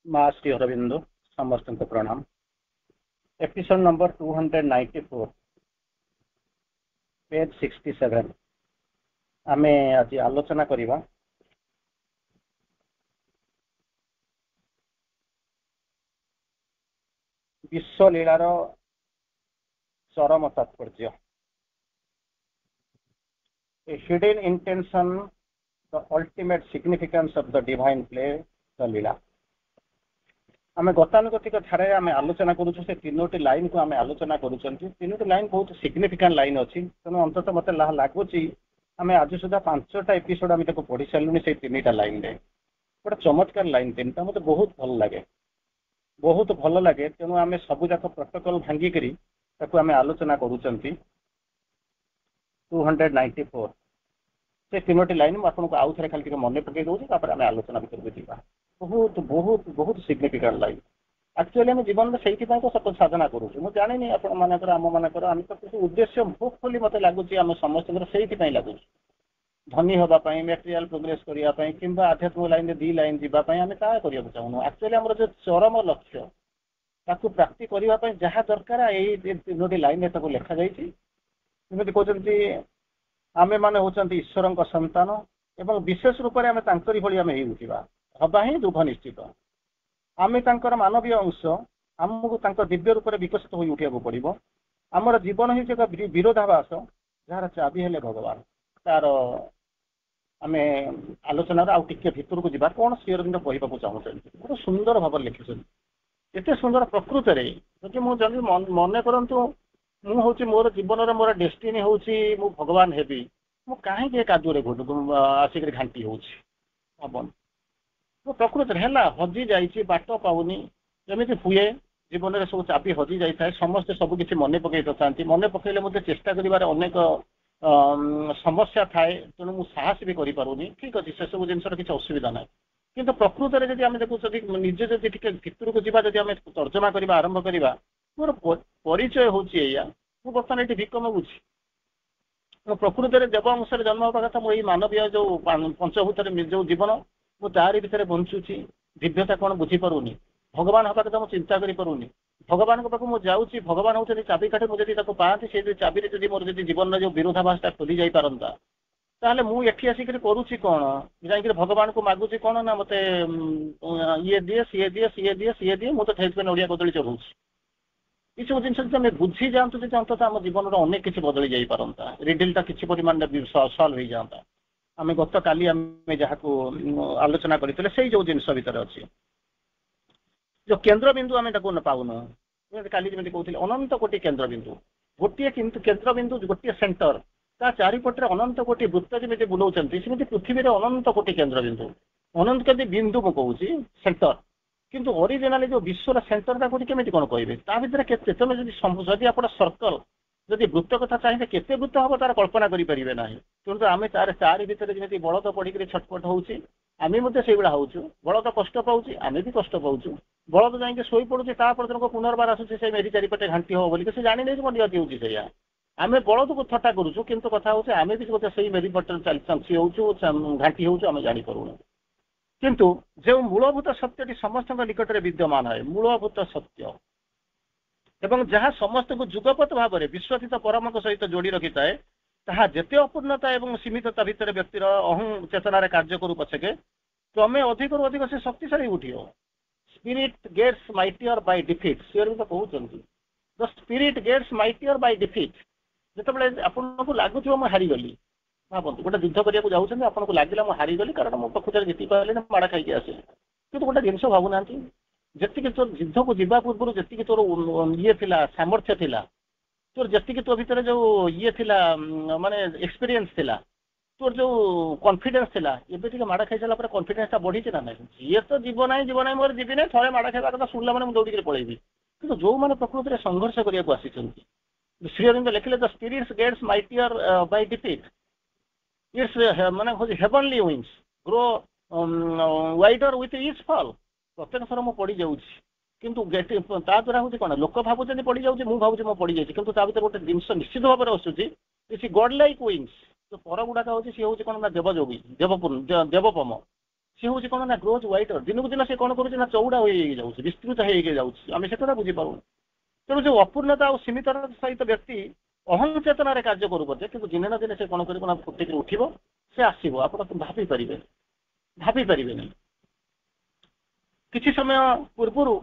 माँ श्री अरविंदो समस्त को प्रणाम। एपिसोड नंबर 294 पेज 67 आमे आज आलोचना करिबा विश्वलीलार चरम तात्पर्य, a hidden intention, the ultimate significance of the divine play, the लीला। आम गतानुगतिक धारे आम आलोचना करूँ से तीनोटी लाइन को आम आलोचना करूँ। तीनोटी लाइन बहुत सिग्निफिकेंट लाइन अच्छी, तेणु अंततः मत लगुच आम आज सुधा 5टा एपिसोड आम पढ़ी सारूँ से 3टा लाइन रे गोटे चमत्कार लाइन 3टा मत बहुत भल लगे, बहुत भल लगे। तेणु आम सबुजाक प्रोटोकॉल भांगिकी आम आलोचना करूँ। 294 से 3टी लाइन मुझे आउ थे खाली मन पकई दूसरी आम आलोचना भर जा। बहुत बहुत बहुत सिग्निफिकेंट लाइन। एक्चुअली आम जीवन में से तो सब साधना करूँ। मुझे जानी आप आम मानकर आम तो किसी उद्देश्य होपफुली मत लगुच आम समस्त से लगुच धनी हाँपाई, मेटेरियल प्रोग्रेस करने कि आध्यात्मिक लाइन दी लाइन जावाई आम क्या करने चाहूँ। एक्चुअली आम जो चरम लक्ष्य ताकू प्राप्ति करने जहाँ दरकार यही 3टी लाइन लिखा जामि कहते आमे माने होचंती ईश्वर संतान एवं विशेष रूप से आम तांकरी भली आम उठा हवा ही दुभ निश्चित। आमे तांकर मानवीय अंश, आमको तांकर दिव्य रूप से विकसित हो उठा पड़ो। आमर जीवन ही एक विरोधाभास जार चाबी हेले भगवान। तार आम आलोचना आउ टे भितर को जा कौन श्री अरविंद कहवाक चाहते बहुत सुंदर भाव लिखिं। एत सुंदर प्रकृत में जदि मुझे मन करूँ मुझे मोर जीवन मोर डेस्टिनी हूँ मु भगवान हेबी मु कहीं कादुरे आसिक घाटी हूँ भावन तो प्रकृत है हजि जाइए बाट पाऊनी जमी हुए जीवन में सब चाबी हजि जाए समस्ते सबकि मन पकई था मन पकड़े मुझे चेष्टा कर अनेक समस्या थाए तेणु मुझे साहस भी करूनी। ठीक अच्छे से सब जिन किसी असुविधा ना कि प्रकृत में जब आम देखो निजे जब भितर को जाम तर्जमा करवा आरंभ करवा मोर परिचय हूँ मु बर्तमान ये भिक मागुची। प्रकृत में देव अंश जन्म हाँ कथा मुझे मानवीय जो पंचभूत जो जीवन मु तारी भितर बंचुची दिव्यता कौन बुझीपारूनी। भगवान हाँ कथा मुझे चिंता करूनी। भगवान पाक मुझे जाऊँगी भगवान हूँ चाबिकाठी मुझे पाती से चाबी जब मोर जीवन में जो विरोधाभासटा खोली जा पारंता ताहले मुझे आसिक करुच्ची कौन जाकि भगवान को मागुची कौन ना मत ये दिए सी दिए सी दिए सी दिए मुझे तो नड़िया कदली चढ़ाऊँ ये सब जिन बुझी जातु अंत आम जीवन अनेक किसी बदली जा पारंता रिडिलटा किसी परिमाण सल्व हो जाता। आम गत काली आम जहाँ आलोचना करते से जो जिन भितर अच्छी जो केन्द्र बिंदु आम पाऊन काली जमी कहते अनंत कोटि केन्द्र बिंदु गोटे केन्द्र बिंदु गोटे सेंटर ता चारिपटे अनंत कोटि वृत्त जमी बुलाऊँ सेमती पृथ्वी में अनंत कोटि केन्द्र बिंदु अनंत कोटि बिंदु मुझे कहूँ सेंटर किंतु ओरिजिनाली जो विश्वर सेंटर गोटे केमी कौन कहे ता भर के तुम जब आप सर्कल जदि वृत्त कथा चाहिए केते वृत्त हम तार कल्पना करें ना तेणु आम तार चारि भितर जमी बलद पड़ी छटपट होची आम से भाया हूँ बलद कष्ट पाँच आम भी कष्ट पाँच बलद जाकि शोई पड़ुचे तापर पुनर्बार आसूचे से मेरी चारिपटे घाटी हो बोली से जानी नहीं नियति हूँ से आम बलद को थट्टा करुचु किंतु कथा हूँ आम भी बोलते से मेरी पटे चंची हो घाटी हो जापरूँ किंतु जो मूलभूत सत्यटी समस्त निकट में विद्यमान है मूलभूत सत्य एवं जहाँ समस्त को जुगपत भाव में विश्वसित परम सहित जोड़ी रखी थाए ताहा जेते अपूर्णता एवं सीमितता भितर व्यक्तिर अहं चेतनार कार्य करू पछके क्रमे अधिक अधिक से शक्तिशाली उठियो। Spirit gets mightier by defeat सीआर तो कहउछंती the spirit gets mightier by defeat जेतेबेले आपनको लागुथिबो म हारी गली भावतु गोटे युद्ध करने जाऊँ आपको लगे मुझे हारीगली कारण मो प्रकृत जीति पारे ना माड़ खाई आसे कि गोटे जिन भावुना जी तोर युद्ध को जीवा पूर्व जी तोर ये सामर्थ्य थिला तोर जी तो भितर जो ये माने एक्सपीरियंस थिला तोर जो कॉन्फिडेंस थिला ये माड़ खाई सारा कॉन्फिडेंस बढ़ी ना ना ये तो जीवन ना मोर जीवी ना थे माड़ खाଇବା कथा शुणला मैंने दौड़ी पलैबी कि जो मैंने प्रकृत में संघर्ष करने आसी श्री अरविंद लिखिले the spirits gets mightier by defeat it's माने heavenly wings grow wider with each fall प्रत्येक थर मु पड़ जाऊँ किंतु ता द्वारा हूँ कौन लोक भावुँ पड़ जाऊँ मुझे भावुँ मो पड़ जाए कि भर गोटे जिनस निश्चित भाव में आसूसी गॉड लाइक विंग्स तो पर गुड़ाक हूँ सी हूँ कौन ना देवयोगी देवपम ସେ ହଉଛି କଣ ନା ଗ୍ରୋଥ୍ ୱାଇଟର, ଦିନକୁ ଦିନ ସେ କଣ କରୁଛି ନା ଚଉଡା ହେଇଯାଉଛି, ବିସ୍ତୃତ ହେଇକି ଯାଉଛି, ଆମେ ସେ କଥା ବୁଝିପାରୁନୁ। ତେଣୁ ଯୋଉ ଅପୂର୍ଣ୍ଣତା ଆଉ ସୀମିତ ସହିତ ବ୍ୟକ୍ତି ଅହଂଚେତନାରେ କାର୍ଯ୍ୟ କରୁ ବୋଧେ, କିନ୍ତୁ ଦିନେ ନା ଦିନେ ସେ କଣ କରିବ ନା ଫୁଟିକି ଉଠିବ, ସେ ଆସିବ, ଆପଣ ଭାବିପାରିବେନି। କିଛି ସମୟ ପୂର୍ବରୁ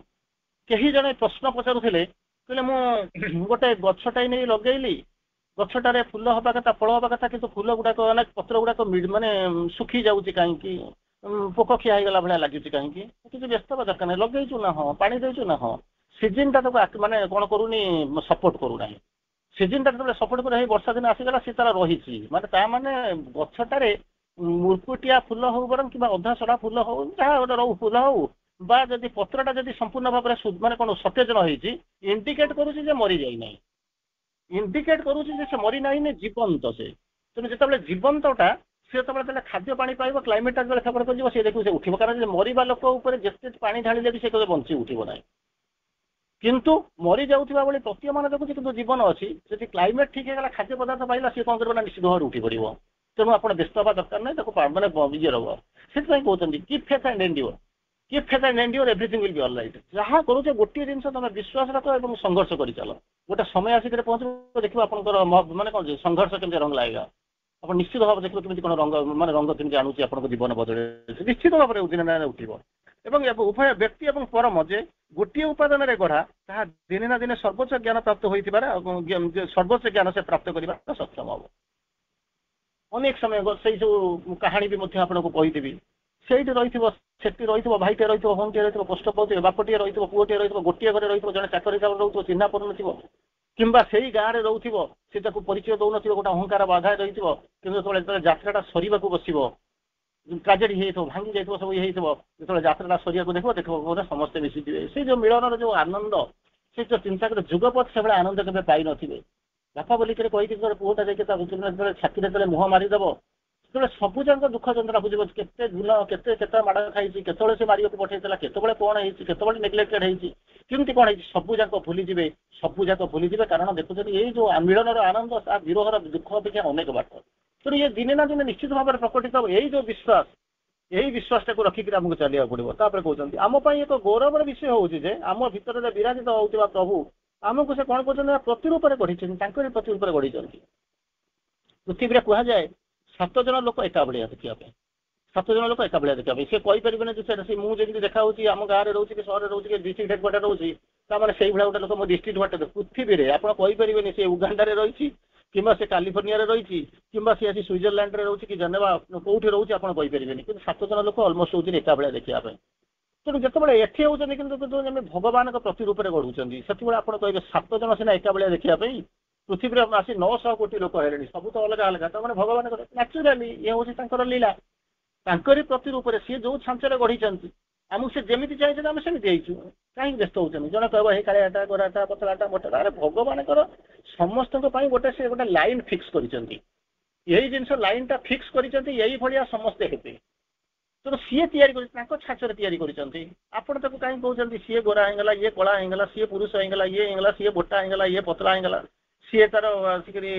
କେହି ଜଣେ ପ୍ରଶ୍ନ ପଚାରୁଥିଲେ, କହିଲେ ମୁଁ ଗୋଟେ ଗଛଟାଇ ନେଇ ଲଗେଇଲି, ଗଛଟାରେ ଫୁଲ ହବା କଥା, ଫଳ ହବା କଥା, କିନ୍ତୁ ଫୁଲ ଗୁଡାକ ପତ୍ର ଗୁଡାକ ମାନେ ଶୁଖି ଯାଉଛି କାହିଁକି, ପୋକ ଖିଆ ହେଇଗଲା ଭଳିଆ ଲାଗୁଛି କାହିଁକି? କିଛି ବ୍ୟସ୍ତ ହେବା ଦରକାର ନାହିଁ, ଲଗେଇଛୁ ନା ହଁ, ପାଣି ଦେଇଛୁ ନା ହଁ, ସିଜିନ୍ ଟା ତାକୁ ମାନେ କଣ କରୁନି, ସପୋର୍ଟ କରୁନାହିଁ। ସିଜିନ୍ ଟା ଯେତେବେଳେ ସପୋର୍ଟ করে, ବର୍ଷା ଦିନ ଆସିଗଲା, ସେ ତାର ରହିଛି, ମାନେ ତା ମାନେ ଗଛଟାରେ ମୁର୍କୁଟିଆ ଫୁଲ ହଉ ବରଂ କିମ୍ବା ଅଧା ସଢା ଫୁଲ ହଉ, ଯାହା ଗୋଟେ ରହୁ ଫୁଲ ହଉ, ବା ଯଦି ପତ୍ରଟା ଯଦି ସମ୍ପୂର୍ଣ୍ଣ ଭାବରେ ମାନେ କଣ ସତେଜ ନ ହେଇଛି, ଇଣ୍ଡିକେଟ କରୁଛି ଯେ ମରି ଯାଇନାହିଁ, ଇଣ୍ଡିକେଟ କରୁଛି ଯେ ସେ ମରି ନାହିଁ, ଜୀବନ୍ତ ସେ। ତେଣୁ ଯେତେବେଳେ ଜୀବନ୍ତଟା ସେ ଯେତେବେଳେ ଖାଦ୍ୟ ପାଣି ପାଇବ, କ୍ଲାଇମେଟଟା ଯେତେବେଳେ ଫେଭର କରିଯିବ, ସେ ଦେଖିବ ସେ ଉଠିବ, କାରଣ ମରିବା ଲୋକ ଉପରେ ଯେତେ ପାଣି ଢାଳିଲେ ବି ସେ କେବେ ବଞ୍ଚି ଉଠିବ ନାହିଁ। କିନ୍ତୁ ମରି ଯାଉଥିବା ଭଳି ପ୍ରତୀୟମାନ ଦେଖୁଛି, କିନ୍ତୁ ଜୀବନ ଅଛି। ଯଦି କ୍ଲାଇମେଟ ଠିକ ହେଇଗଲା, ଖାଦ୍ୟ ପଦାର୍ଥ ପାଇଲା, ସିଏ କଣ କରିବ ନା ନିଶ୍ଚିତ ଭାବରେ ଉଠି ପଡିବ। ତେଣୁ ଆପଣ ବ୍ୟସ୍ତ ହେବା ଦରକାର ନାହିଁ, ତାକୁ ମାନେ ଇଏ ରହିବ। ସେଥିପାଇଁ କହୁଛନ୍ତି keep faith and endeavour, keep faith and endeavour, everything will be all right. ଯାହା କରୁଛ ଗୋଟିଏ ଜିନିଷ ତମେ ବିଶ୍ୱାସ ରଖ ଏବଂ ସଂଘର୍ଷ କରିଚାଲ। ଗୋଟେ ସମୟ ଆସିକରି ପହଞ୍ଚିବ, ଦେଖିବ ଆପଣଙ୍କର ମାନେ କଣ ସଂଘର୍ଷ କେମିତି ରଙ୍ଗ ଲାଗିଲା, ଆପଣ ନିଶ୍ଚିତ ଭାବରେ ଦେଖିବ କେମିତି କଣ ରଙ୍ଗ କେମିତି ଆଣୁଛି ଆପଣଙ୍କ ଜୀବନ ବଦଳରେ, ନିଶ୍ଚିତ ଭାବରେ ଦିନେ ନା ଦିନେ ଉଠିବ। ଏବଂ ଉଭୟ ବ୍ୟକ୍ତି ଏବଂ ପରମ ଯେ ଗୋଟିଏ ଉପାଦାନରେ ଗଢ଼ା, ତାହା ଦିନେ ନା ଦିନେ ସର୍ବୋଚ୍ଚ ଜ୍ଞାନ ପ୍ରାପ୍ତ ହୋଇଥିବାର, ସର୍ବୋଚ୍ଚ ଜ୍ଞାନ ସେ ପ୍ରାପ୍ତ କରିବା ସକ୍ଷମ ହବ। ଅନେକ ସମୟ ସେଇ ଯୋଉ କାହାଣୀ ବି ମଧ୍ୟ ଆପଣଙ୍କୁ କହିଦେବି, ସେଇଠି ରହିଥିବ, ସେଠି ରହିଥିବ, ଭାଇଟିଏ ରହିଥିବ, ଭଉଣୀଟିଏ ରହିଥିବ, କଷ୍ଟ ପାଉଥିବେ, ବାପଟିଏ ରହିଥିବ, ପୁଅଟିଏ ରହିଥିବ, ଗୋଟିଏ ଘରେ ରହିଥିବ, ଜଣେ ଚାକରି ହିସାବରେ ରହୁଥିବ, ଚିହ୍ନା ପଡୁନଥିବ, କିମ୍ବା ସେଇ ଗାଁରେ ରହୁଥିବ, ସେ ତାକୁ ପରିଚୟ ଦଉନଥିବ, ଗୋଟେ ଅହଙ୍କାର ବାଧାରେ ରହିଥିବ, କିନ୍ତୁ ଯେତେବେଳେ ଯାତ୍ରାଟା ସରିବାକୁ ବସିବ, ଟ୍ରାଜେଡି ହେଇଥିବ, ଭାଙ୍ଗି ଯାଇଥିବ, ସବୁ ଇଏ ହେଇଥିବ, ଯେତେବେଳେ ଯାତ୍ରାଟା ସରିବାକୁ ଦେଖିବ ସମସ୍ତେ ମିଶିଯିବେ, ସେଇ ଯୋଉ ମିଳନର ଯୋଉ ଆନନ୍ଦ, ସେ ଯୋଉ ଚିନ୍ତା କରେ ଯୁଗପଥ ସେଭଳି ଆନନ୍ଦ କେବେ ପାଇନଥିବେ। ବାପା ବୋଲିକରି କହିକି ପୁଅଟା ଯାଇକି ତା ଯେତେବେଳେ ଛାତିରେ ଯେତେବେଳେ ମୁହଁ ମାରିଦେବ, ସେତେବେଳେ ସବୁ ଯାକ ଦୁଃଖ ଯନ୍ତ୍ରଣା ବୁଝିବ, କେତେ ଦିନ କେତେ ମାଡ଼ ଖାଇଛି, କେତେବେଳେ ସେ ମାରିବାକୁ ପଠେଇଥିଲା, କେତେବେଳେ କଣ ହେଇଛି, କେତେବେଳେ ନେଗ୍ଲେକ୍ଟେଡ୍ ହେଇଛି, କେମିତି କଣ ହେଇଛି, ସବୁ ଯାକ ଭୁଲିଯିବେ, କାରଣ ଦେଖୁଛନ୍ତି ଏଇ ଯୋଉ ମିଳନର ଆନନ୍ଦ ତା ବିରହର ଦୁଃଖ ଅପେକ୍ଷା ଅନେକ ବାଟ। ତେଣୁ ଇଏ ଦିନେ ନା ଦିନେ ନିଶ୍ଚିତ ଭାବରେ ପ୍ରକଟିତ ହେବ। ଏଇ ଯୋଉ ବିଶ୍ୱାସ, ଏଇ ବିଶ୍ୱାସଟାକୁ ରଖିକିରି ଆମକୁ ଚାଲିବାକୁ ପଡିବ। ତାପରେ କହୁଛନ୍ତି ଆମ ପାଇଁ ଏକ ଗୌରବର ବିଷୟ ହଉଛି ଯେ ଆମ ଭିତରେ ବିରାଜିତ ହଉଥିବା ପ୍ରଭୁ ଆମକୁ ସେ କଣ କରୁଛନ୍ତି ନା ପ୍ରତିରୂପରେ ଗଢିଛନ୍ତି, ତାଙ୍କରି ପ୍ରତିରୂପରେ ଗଢିଛନ୍ତି। ପୃଥିବୀରେ କୁହାଯାଏ 7 ଜଣ ଲୋକ ଏକା ଭଳିଆ ଦେଖିବା ପାଇଁ, 7 ଜଣ ଲୋକ ଏକା ଭଳିଆ ଦେଖିବା ପାଇଁ। ସେ କହିପାରିବେନି ଯେ ସେଟା ମୁଁ ଯେମିତି ଦେଖା ହଉଛି ଆମ ଗାଁରେ ରହୁଛି କି ସହରରେ ରହୁଛି କି ଡିଷ୍ଟ୍ରିକ୍ଟ ହେଡକ୍ୱାର୍ଟର ରହୁଛି, ତାମାନେ ସେଇଭଳିଆ ଗୋଟେ ଲୋକ ମୋ ଡିଷ୍ଟ୍ରିକ୍ଟ ହେଡକ୍ୱାର୍ଟର। ପୃଥିବୀରେ ଆପଣ କହିପାରିବେନି ସେ ଉଗାଣ୍ଡାରେ ରହିଛି, କିମ୍ବା ସେ କାଲିଫର୍ଣ୍ଣିଆରେ ରହିଛି, କିମ୍ବା ସେ ଆସି ସୁଇଜରଲ୍ୟାଣ୍ଡରେ ରହୁଛି କି ଜେନେଭା କୋଉଠି ରହୁଛି ଆପଣ କହିପାରିବେନି, କିନ୍ତୁ 7 ଜଣ ଲୋକ ଅଲମୋଷ୍ଟ ହଉଛନ୍ତି ଏକା ଭଳିଆ ଦେଖିବା ପାଇଁ। ତେଣୁ ଯେତେବେଳେ ଏଠି ହଉଛନ୍ତି କିନ୍ତୁ ଆମେ ଭଗବାନଙ୍କ ପ୍ରତିରୂପରେ ଗଢୁଛନ୍ତି, ସେତେବେଳେ ଆପଣ କହିବେ 7 ଜଣ ସିନା ଏକା ଭଳିଆ ଦେଖିବା ପାଇଁ, ପୃଥିବୀରେ ଆସି 900 କୋଟି ଲୋକ ହେଲେଣି, ସବୁ ତ ଅଲଗା ଅଲଗା, ତାମାନେ ଭଗବାନଙ୍କର ନ୍ୟାଚୁରାଲି ଇଏ ହଉଛି ତାଙ୍କର ଲୀଳା, ତାଙ୍କରି ପ୍ରତିରୂପରେ ସିଏ ଯୋଉ ଛାଞ୍ଚରେ ଗଢିଛନ୍ତି, ଆମକୁ ସେ ଯେମିତି ଚାହିଁଛନ୍ତି ଆମେ ସେମିତି ହେଇଛୁ, କାହିଁକି ବ୍ୟସ୍ତ ହଉଛନ୍ତି? ଜଣେ କହିବ ହେଇ କାଳିଆଟା, ଗୋରାଟା, ପତଳାଟା, ମୋଟାଟା, ଆରେ ଭଗବାନଙ୍କର ସମସ୍ତଙ୍କ ପାଇଁ ସେ ଗୋଟେ ଲାଇନ ଫିକ୍ସ କରିଛନ୍ତି, ଏଇ ଜିନିଷ ଲାଇନଟା ଫିକ୍ସ କରିଛନ୍ତି, ଏଇ ଭଳିଆ ସମସ୍ତେ ହେବେ। ତେଣୁ ସିଏ ତିଆରି କରିଛନ୍ତି, ତାଙ୍କ ଛାଞ୍ଚରେ ତିଆରି କରିଛନ୍ତି। ଆପଣ ତାକୁ କାହିଁକି କହୁଛନ୍ତି ସିଏ ଗୋରା ହେଇଗଲା, ଇଏ କଳା ହେଇଗଲା, ସିଏ ପୁରୁଷ ହେଇଗଲା, ଇଏ ହେଇଗଲା, ସିଏ ମୋଟା ହେଇଗଲା, ଇଏ ପତଳା ହେଇଗଲା, ସିଏ ତାର ଆସିକରି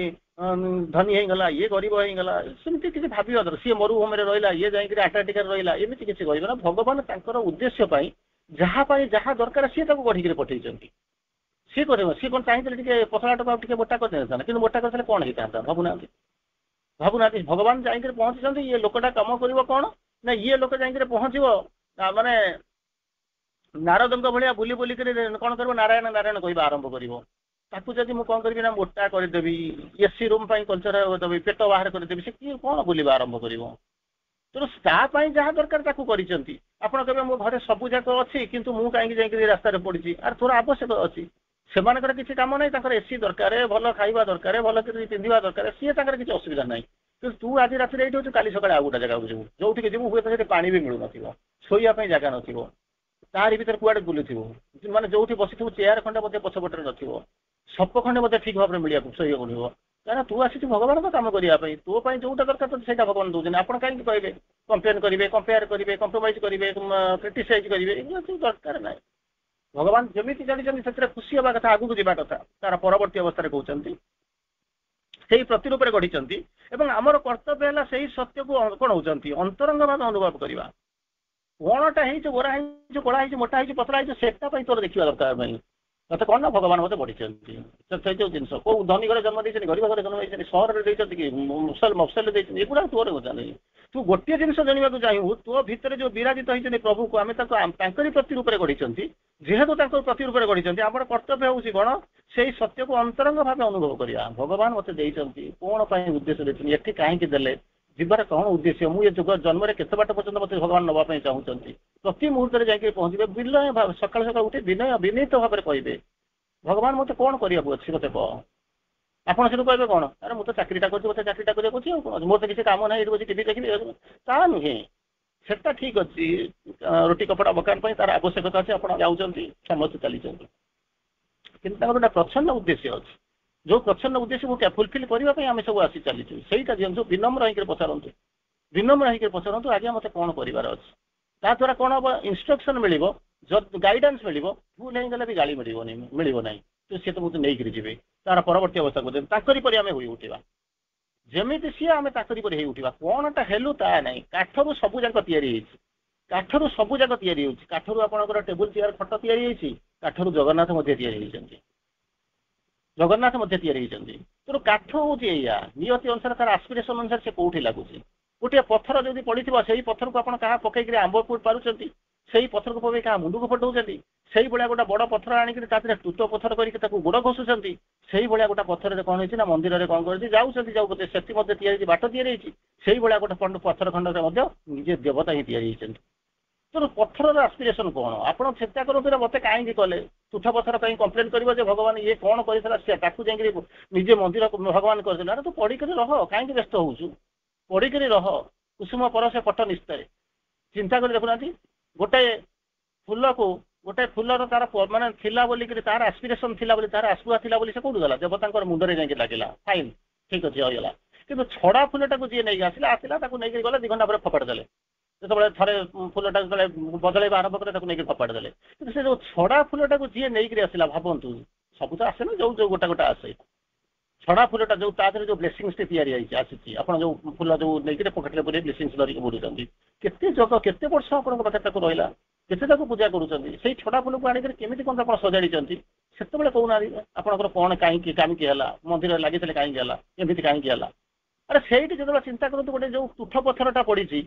ଧନୀ ହେଇଗଲା, ଇଏ ଗରିବ ହେଇଗଲା, ସେମିତି କିଛି ଭାବିବା ଦରକାର। ସିଏ ମରୁଭୂମିରେ ରହିଲା, ଇଏ ଯାଇକିରି ଆଣ୍ଟାର୍କଟିକାରେ ରହିଲା, ଏମିତି କିଛି କହିବେ ନା। ଭଗବାନ ତାଙ୍କର ଉଦ୍ଦେଶ୍ୟ ପାଇଁ ଯାହା ଦରକାର ସିଏ ତାକୁ ଗଢିକିରି ପଠେଇଛନ୍ତି। ସିଏ କରିବ, ସିଏ କଣ ଚାହିଁଥିଲେ ଟିକେ ପତଳାଟାକୁ ଆଉ ଟିକେ ମୋଟା କରିଦେଇଥାନ୍ତା, କିନ୍ତୁ ମୋଟା କରିଥିଲେ କଣ ହେଇଥାନ୍ତା ଭାବୁନାହାନ୍ତି। ଭଗବାନ ଯାଇକିରି ପହଞ୍ଚିଛନ୍ତି, ଇଏ ଲୋକଟା କାମ କରିବ କଣ ନା, ଇଏ ଲୋକ ଯାଇକିରି ପହଞ୍ଚିବ ମାନେ ନାରଦଙ୍କ ଭଳିଆ ବୁଲି ବୁଲିକରି କଣ କରିବ, ନାରାୟଣ ନାରାୟଣ କହିବା ଆରମ୍ଭ କରିବ। ତାକୁ ଯଦି ମୁଁ କଣ କରିବି ନା ମୋଟା କରିଦେବି, ଏସି ରୁମ୍ ପାଇଁ କଲଚର ଦେବି, ପେଟ ବାହାର କରିଦେବି, ସେ କିଏ କଣ ବୁଲିବା ଆରମ୍ଭ କରିବ? ତେଣୁ ତା ପାଇଁ ଯାହା ଦରକାର ତାକୁ କରିଛନ୍ତି। ଆପଣ କହିବେ ମୋ ଘରେ ସବୁ ଯାକ ଅଛି, କିନ୍ତୁ ମୁଁ କାହିଁକି ଯାଇକିରି ରାସ୍ତାରେ ପଡିଛି, ଆରେ ତୋର ଆବଶ୍ୟକ ଅଛି। ସେମାନଙ୍କର କିଛି କାମ ନାହିଁ, ତାଙ୍କର ଏସି ଦରକାର, ଭଲ ଖାଇବା ଦରକାର, ଭଲ କିଛି ପିନ୍ଧିବା ଦରକାର, ସିଏ ତାଙ୍କର କିଛି ଅସୁବିଧା ନାହିଁ। କିନ୍ତୁ ତୁ ଆଜି ରାତିରେ ଏଇଠି ଅଛୁ, କାଲି ସକାଳେ ଆଉ ଗୋଟେ ଜାଗାକୁ ଯିବୁ, ଯୋଉଠିକି ଯିବୁ ହୁଏତ ସେଠି ପାଣି ବି ମିଳୁନଥିବ, ଶୋଇବା ପାଇଁ ଜାଗା ନଥିବ, ତାରି ଭିତରେ କୁଆଡେ ବୁଲୁଥିବ, ମାନେ ଯୋଉଠି ବସିଥିବୁ ଚେୟାର ଖଣ୍ଡେ ମଧ୍ୟ ପଛପଟରେ ନଥିବ, ସପ ଖଣ୍ଡେ ମଧ୍ୟ ଠିକ ଭାବରେ ମିଳିବାକୁ ଶୋଇବାକୁ ମିଳିବ। କାରଣ ତୁ ଆସିଛୁ ଭଗବାନଙ୍କ କାମ କରିବା ପାଇଁ, ତୋ ପାଇଁ ଯୋଉଟା ଦରକାର ସେଇଟା ଭଗବାନ ଦଉଛନ୍ତି। ଆପଣ କାହିଁକି କହିବେ, କମ୍ପ୍ଲେନ କରିବେ, କମ୍ପେୟାର କରିବେ, କମ୍ପ୍ରୋମାଇଜ କରିବେ, କ୍ରିଟିସାଇଜ କରିବେ, ଏଗୁলো କିଛି ଦରକାର ନାହିଁ। ଭଗବାନ ଯେମିତି ଜାଣିଛନ୍ତି ସେଥିରେ ଖୁସି ହେବା କଥା, ଆଗକୁ ଯିବା କଥା, ତାର ପରବର୍ତ୍ତୀ ଅବସ୍ଥାରେ କହୁଛନ୍ତି ସେଇ ପ୍ରତିରୂପରେ ଗଢିଛନ୍ତି। ଏବଂ ଆମର କର୍ତ୍ତବ୍ୟ ହେଲା ସେଇ ସତ୍ୟକୁ କଣ ହଉଛନ୍ତି ଅନ୍ତରଙ୍ଗ ଭାବେ ଅନୁଭବ କରିବା। କଣଟା ହେଇଛି, ଗୋରା ହେଇଛି, କଳା ହେଇଛି, ମୋଟା ହେଇଛି, ପତଳା ହେଇଛି, ସେଟା ପାଇଁ ତୋର ଦେଖିବା ଦରକାର ନାହିଁ। ତତେ କଣ ନା ଭଗବାନ ମତେ ବଢିଛନ୍ତି, ସେଇ ଯୋଉ ଜିନିଷ କୋଉ ଧନୀ ଘରେ ଜନ୍ମ ଦେଇଛନ୍ତି, ଗରିବ ଘରେ ଜନ୍ମ ଦେଇଛନ୍ତି, ସହରରେ ଦେଇଛନ୍ତି କି ମଫସଲରେ ଦେଇଛନ୍ତି, ଏଗୁଡା ତୋର କଥା ନାହିଁ। ତୁ ଗୋଟିଏ ଜିନିଷ ଜାଣିବାକୁ ଚାହିଁବୁ, ତୋ ଭିତରେ ଯୋଉ ବିରାଜିତ ହେଇଛନ୍ତି ପ୍ରଭୁକୁ ଆମେ ତାଙ୍କୁ ତାଙ୍କରି ପ୍ରତି ରୂପରେ ଗଢିଛନ୍ତି। ଯେହେତୁ ତାଙ୍କ ପ୍ରତି ରୂପରେ ଗଢିଛନ୍ତି, ଆମର କର୍ତ୍ତବ୍ୟ ହଉଛି କଣ, ସେଇ ସତ୍ୟକୁ ଅନ୍ତରଙ୍ଗ ଭାବେ ଅନୁଭବ କରିବା। ଭଗବାନ ମତେ ଦେଇଛନ୍ତି, କଣ ପାଇଁ ଉଦ୍ଦେଶ୍ୟ ଦେଇଛନ୍ତି, ଏଠି କାହିଁକି ଦେଲେ, ଯିବାର କଣ ଉଦ୍ଦେଶ୍ୟ, ମୁଁ ଏ ଯୁଗ ଜନ୍ମରେ କେତେ ବାଟ ପର୍ଯ୍ୟନ୍ତ ମତେ ଭଗବାନ ନବା ପାଇଁ ଚାହୁଁଛନ୍ତି। ପ୍ରତି ମୁହୂର୍ତ୍ତରେ ଯାଇକି ପହଞ୍ଚିବେ, ବିନୟ ସକାଳୁ ସକାଳୁ ଉଠି ବିନୀତ ଭାବରେ କହିବେ, ଭଗବାନ ମତେ କଣ କରିବାକୁ ଅଛି ମତେ କହ। ଆପଣ ସେଠୁ କହିବେ କଣ, ଆରେ ମୁଁ ତ ଚାକିରିଟା କରୁଛି, ମତେ ଚାକିରିଟା କରିବାକୁ ଅଛି, ଆଉ କଣ ମୋର ତ କିଛି କାମ ନାହିଁ, ଏଠି ବସି ଟିଭି ଦେଖିବି। ତା ନୁହେଁ, ସେଟା ଠିକ ଅଛି, ରୁଟି କପଡା ମକାନ ପାଇଁ ତାର ଆବଶ୍ୟକତା ଅଛି, ଆପଣ ଯାଉଛନ୍ତି, ସମସ୍ତେ ଚାଲିଛନ୍ତି। କିନ୍ତୁ ତାଙ୍କର ଗୋଟେ ପ୍ରଚ୍ଛନ୍ନ ଉଦ୍ଦେଶ୍ୟ ଅଛି, ଯୋଉ ପ୍ରଚ୍ଛନ୍ନ ଉଦ୍ଦେଶ୍ୟକୁ ଫୁଲଫିଲ୍ କରିବା ପାଇଁ ଆମେ ସବୁ ଆସି ଚାଲିଛୁ। ସେଇଟା ଦିଅନ୍ତୁ, ବିନମ୍ର ହେଇକି ପଚାରନ୍ତୁ, ବିନମ୍ର ହେଇକି ପଚାରନ୍ତୁ, ଆଜ୍ଞା ମତେ କଣ କରିବାର ଅଛି। ତା ଦ୍ୱାରା କଣ ହବ, ଇନଷ୍ଟ୍ରକ୍ସନ ମିଳିବ, ଗାଇଡାନ୍ସ ମିଳିବ, ଭୁଲ ହେଇଗଲେ ବି ଗାଳି ମିଳିବ ନାହିଁ। ତ ସିଏ ତ ମତେ ନେଇକରି ଯିବେ ତାର ପରବର୍ତ୍ତୀ ଅବସ୍ଥାକୁ, ତାଙ୍କରି ପରି ଆମେ ହୋଇ ଉଠିବା, ଯେମିତି ସିଏ ଆମେ ତାଙ୍କରି ପରି ହେଇ ଉଠିବା। କଣଟା ହେଲୁ ତା ନାହିଁ, କାଠରୁ ସବୁ ଯାକ ତିଆରି ହେଇଛି, କାଠରୁ ସବୁ ଯାକ ତିଆରି ହେଉଛି। କାଠରୁ ଆପଣଙ୍କର ଟେବୁଲ ଚେୟାର ଖଟ ତିଆରି ହେଇଛି, କାଠରୁ ଜଗନ୍ନାଥ ମଧ୍ୟ ତିଆରି ହେଇଛନ୍ତି, ଜଗନ୍ନାଥ ମଧ୍ୟ ତିଆରି ହେଇଛନ୍ତି। ତେଣୁ କାଠ ହଉଛି ଏଇଆ, ନିୟତି ଅନୁସାରେ ତାର ଆସ୍ପିରେସନ ଅନୁସାରେ ସେ କୋଉଠି ଲାଗୁଛି। ଗୋଟିଏ ପଥର ଯଦି ପଡିଥିବ, ସେଇ ପଥରକୁ ଆପଣ କାହା ପକେଇକି ଆମ୍ବ ପାରୁଛନ୍ତି, ସେଇ ପଥରକୁ ପକେଇ କାହା ମୁଣ୍ଡକୁ ଫଟଉଛନ୍ତି, ସେଇଭଳିଆ ଗୋଟେ ବଡ ପଥର ଆଣିକି ତା ଦେହରେ ଟୁଟ ପଥର କରିକି ତାକୁ ଗୋଡ ଘଷୁଛନ୍ତି। ସେଇଭଳିଆ ଗୋଟେ ପଥରରେ କଣ ହେଇଛି ନା, ମନ୍ଦିରରେ କଣ କରିଛି, ଯାଉଛନ୍ତି ଯାଉ ସେଠି ମଧ୍ୟ ତିଆରି ହେଇଛି, ବାଟ ତିଆରି ହେଇଛି। ସେଇଭଳିଆ ଗୋଟେ ପଥର ଖଣ୍ଡରେ ମଧ୍ୟ ନିଜେ ଦେବତା ହିଁ ତିଆରି ହେଇଛନ୍ତି। ତେଣୁ ପଥରର ଆସ୍ପିରେସନ କଣ, ଆପଣ ଚିନ୍ତା କରନ୍ତୁ, ମତେ କାହିଁକି କଲେ। ତୁଠ ପଥର କାହିଁ କମ୍ପ୍ଲେନ କରିବ ଯେ ଭଗବାନ ଇଏ କଣ କରିଥିଲା, ସେ ତାକୁ ଯାଇକି ନିଜେ ମନ୍ଦିର ଭଗବାନ କରିଥିଲେ। ଆରେ ତୁ ପଢିକରି ରହ, କାହିଁକି ବ୍ୟସ୍ତ ହଉଛୁ, ପଢିକରି ରହ। କୁସୁମ ପରଶେ ପଟ ନିସ୍ତରେ, ଚିନ୍ତା କରି ଦେଖୁନାହାନ୍ତି, ଗୋଟେ ଫୁଲକୁ, ଗୋଟେ ଫୁଲର ତାର ମାନେ ଥିଲା ବୋଲିକିରି, ତାର ଆସ୍ପିରେସନ ଥିଲା ବୋଲି, ତାର ଆସୁଆ ଥିଲା ବୋଲି ସେ କୋଉଠି ଗଲା, ଦେବତାଙ୍କର ମୁଣ୍ଡରେ ଯାଇକି ଲାଗିଲା, ଫାଇନ ଠିକ ଅଛି ହେଇଗଲା। କିନ୍ତୁ ଛଡା ଫୁଲଟାକୁ ଯିଏ ନେଇକି ଆସିଲା, ତାକୁ ନେଇକି ଗଲେ 2 ଘଣ୍ଟା ପରେ ଫୋପାଡ଼ି ଦେଲେ। ଯେତେବେଳେ ଥରେ ଫୁଲଟା ଯେତେବେଳେ ବଦଳେଇବା ଆରମ୍ଭ କଲେ, ତାକୁ ନେଇକି ଫୋପାଡ଼ି ଦେଲେ। କିନ୍ତୁ ସେ ଯୋଉ ଛଡା ଫୁଲଟାକୁ ଯିଏ ନେଇକରି ଆସିଲା, ଭାବନ୍ତୁ, ସବୁ ତ ଆସେ ନା, ଯୋଉ ଗୋଟା ଗୋଟା ଆସେ, ଛଡା ଫୁଲଟା ଯୋଉ ତା ଦେହରେ ଯୋଉ ବ୍ଲେସିଂସ ତିଆରି ହେଇଛି ଆସିଛି, ଆପଣ ଯୋଉ ଫୁଲ ଯୋଉ ନେଇକି ପକେଟରେ ପୁରେଇ ବ୍ଲେସିଂସ ଧରିକି ବୁଲୁଛନ୍ତି, କେତେ ଯୋଗ, କେତେ ବର୍ଷ ଆପଣଙ୍କ ପାଖରେ ତାକୁ ରହିଲା, କେତେ ତାକୁ ପୂଜା କରୁଛନ୍ତି। ସେଇ ଛଡା ଫୁଲକୁ ଆଣିକରି କେମିତି କଣ ଆପଣ ସଜାଡ଼ିଛନ୍ତି, ସେତେବେଳେ କହୁନାହାନ୍ତି ଆପଣଙ୍କର କଣ କାହିଁକି ହେଲା, ମନ୍ଦିରରେ ଲାଗିଥିଲେ କାହିଁକି ହେଲା, ଏମିତି କାହିଁକି ହେଲା। ଆରେ ସେଇଠି ଯେତେବେଳେ ଚିନ୍ତା କରନ୍ତୁ, ଗୋଟେ ଯୋଉ ତୁଠ ପଥରଟା ପଡିଛି,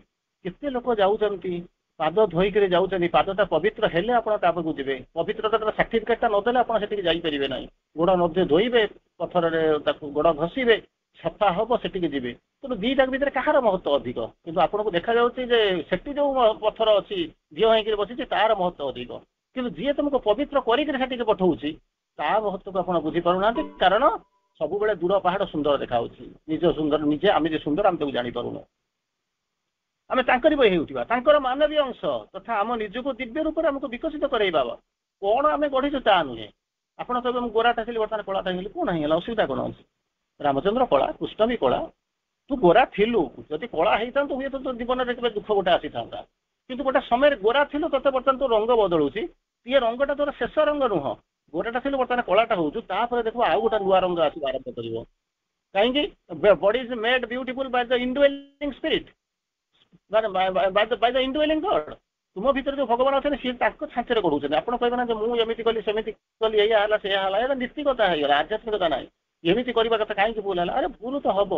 କେତେ ଲୋକ ଯାଉଛନ୍ତି, ପାଦ ଧୋଇକରି ଯାଉଛନ୍ତି, ପାଦଟା ପବିତ୍ର ହେଲେ ଆପଣ ତାପକୁ ଯିବେ। ପବିତ୍ରତାର ସାର୍ଟିଫିକେଟଟା ନଦେଲେ ଆପଣ ସେଠିକି ଯାଇପାରିବେ ନାହିଁ। ଗୋଡ ମଧ୍ୟ ଧୋଇବେ, ପଥରରେ ତାକୁ ଗୋଡ ଘଷିବେ, ସଫା ହବ, ସେଠିକି ଯିବେ। ତେଣୁ ଦିଟାଙ୍କ ଭିତରେ କାହାର ମହତ୍ଵ ଅଧିକ? କିନ୍ତୁ ଆପଣଙ୍କୁ ଦେଖାଯାଉଛି ଯେ ସେଠି ଯୋଉ ପଥର ଅଛି, ଝିଅ ହେଇକିରି ବସିଛି, ତାର ମହତ୍ଵ ଅଧିକ। କିନ୍ତୁ ଯିଏ ତମକୁ ପବିତ୍ର କରିକିରି ସେଠିକି ପଠଉଛି, ତା ମହତ୍ଵକୁ ଆପଣ ବୁଝିପାରୁନାହାନ୍ତି। କାରଣ ସବୁବେଳେ ଦୂର ପାହାଡ ସୁନ୍ଦର ଦେଖାଯାଉଛି, ନିଜେ ଆମେ ଯେ ସୁନ୍ଦର ଆମେ ତାକୁ ଜାଣିପାରୁନୁ। ଆମେ ତାଙ୍କରି ବହି ହେଉଥିବା, ତାଙ୍କର ମାନବୀୟ ଅଂଶ ତଥା ଆମ ନିଜକୁ ଦିବ୍ୟ ରୂପରେ ଆମକୁ ବିକଶିତ କରାଇବା। କଣ ଆମେ ଗଢିଛୁ ତା ନୁହେଁ। ଆପଣ କହିବେ ମୁଁ ଗୋରାଟା ଥିଲି, ବର୍ତ୍ତମାନ କଳାଟା ହେଇଗଲି, କଣ ହେଇଗଲା, ଅସୁବିଧା କଣ ଅଛି? ରାମଚନ୍ଦ୍ର କଳା, କୃଷ୍ଣ ବି କଳା, ତୁ ଗୋରା ଥିଲୁ, ଯଦି କଳା ହେଇଥାନ୍ତୁ ହୁଏତ ତୋ ଜୀବନରେ କେବେ ଦୁଃଖ ଗୋଟେ ଆସିଥାନ୍ତା। କିନ୍ତୁ ଗୋଟେ ସମୟରେ ଗୋରା ଥିଲୁ, ତତେ ବର୍ତ୍ତମାନ ତୋ ରଙ୍ଗ ବଦଳୁଛି, ଇଏ ରଙ୍ଗଟା ତୋର ଶେଷ ରଙ୍ଗ ନୁହଁ। ଗୋରାଟା ଥିଲୁ, ବର୍ତ୍ତମାନ କଳାଟା ହଉଛୁ, ତାପରେ ଦେଖିବ ଆଉ ଗୋଟେ ନୂଆ ରଙ୍ଗ ଆସିବା ଆରମ୍ଭ କରିବ। କାହିଁକି? Body is made beautiful by the indwelling spirit, by the indwelling God. ତୁମ ଭିତରେ ଯୋଉ ଭଗବାନ ଅଛନ୍ତି, ସିଏ ତାଙ୍କ ଛାଞ୍ଚରେ ଗଢୁଛନ୍ତି। ଆପଣ କହିବେ ନା ଯେ ମୁଁ ଏମିତି କଲି, ସେମିତି କଲି, ଏଇଆ ହେଲା ସେଇଆ ହେଲା, ଏଇଟା ନୀତିକତା ହେଇଗଲା, ଆଧ୍ୟାତ୍ମିକତା ନାହିଁ। ଏମିତି କରିବା କଥା, କାହିଁକି ଭୁଲ ହେଲା? ଆରେ ଭୁଲ ତ ହବ।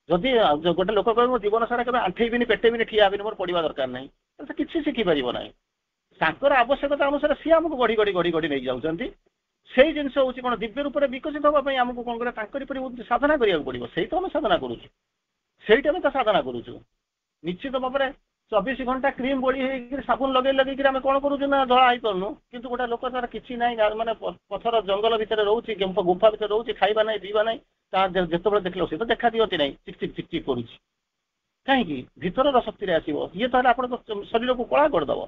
ଯଦି ଗୋଟେ ଲୋକ କହିବ ମୋ ଜୀବନ ସାରା କେବେ ଆଣ୍ଠେଇବିନି, ପେଟେଇବିନି, ଠିଆ ହେବିନି, ମୋର ପଢିବା ଦରକାର ନାହିଁ, ତାହେଲେ ସେ କିଛି ଶିଖିପାରିବ ନାହିଁ। ତାଙ୍କର ଆବଶ୍ୟକତା ଅନୁସାରେ ସିଏ ଆମକୁ ଗଢି ଗଢି ଗଢି ଗଢି ନେଇ ଯାଉଛନ୍ତି। ସେଇ ଜିନିଷ ହଉଛି କଣ, ଦିବ୍ୟ ରୂପରେ ବିକଶିତ ହବା ପାଇଁ ଆମକୁ କଣ କରିବା, ତାଙ୍କରି ପରି ସାଧନା କରିବାକୁ ପଡିବ। ସେଇଟା ଆମେ ସାଧନା କରୁଛୁ, ସେଇଟା ଆମେ ତ ସାଧନା କରୁଛୁ। ନିଶ୍ଚିତ ଭାବରେ 24 ଘଣ୍ଟା କ୍ରିମ ବୋଳି ହେଇକି ସାବୁନ ଲଗେଇକିରି ଆମେ କଣ କରୁଛୁ ନା, ଧଳା ହେଇପାରୁନୁ। କିନ୍ତୁ ଗୋଟେ ଲୋକ ତାର କିଛି ନାହିଁ, ମାନେ ପଥର ଜଙ୍ଗଲ ଭିତରେ ରହୁଛି, ଗୁମ୍ଫା ଭିତରେ ରହୁଛି, ଖାଇବା ନାହିଁ, ପିଇବା ନାହିଁ, ତା ଯେତେବେଳେ ଦେଖିଲେ ସେ ତ ଦେଖା ଦିଅନ୍ତି ନାହିଁ, ଚିକ୍ ଚିକ୍ କରୁଛି। କାହିଁକି? ଭିତରର ଶକ୍ତିରେ ଆସିବ। ଇଏ ତାହେଲେ ଆପଣଙ୍କ ଶରୀରକୁ କଳା କରିଦବ।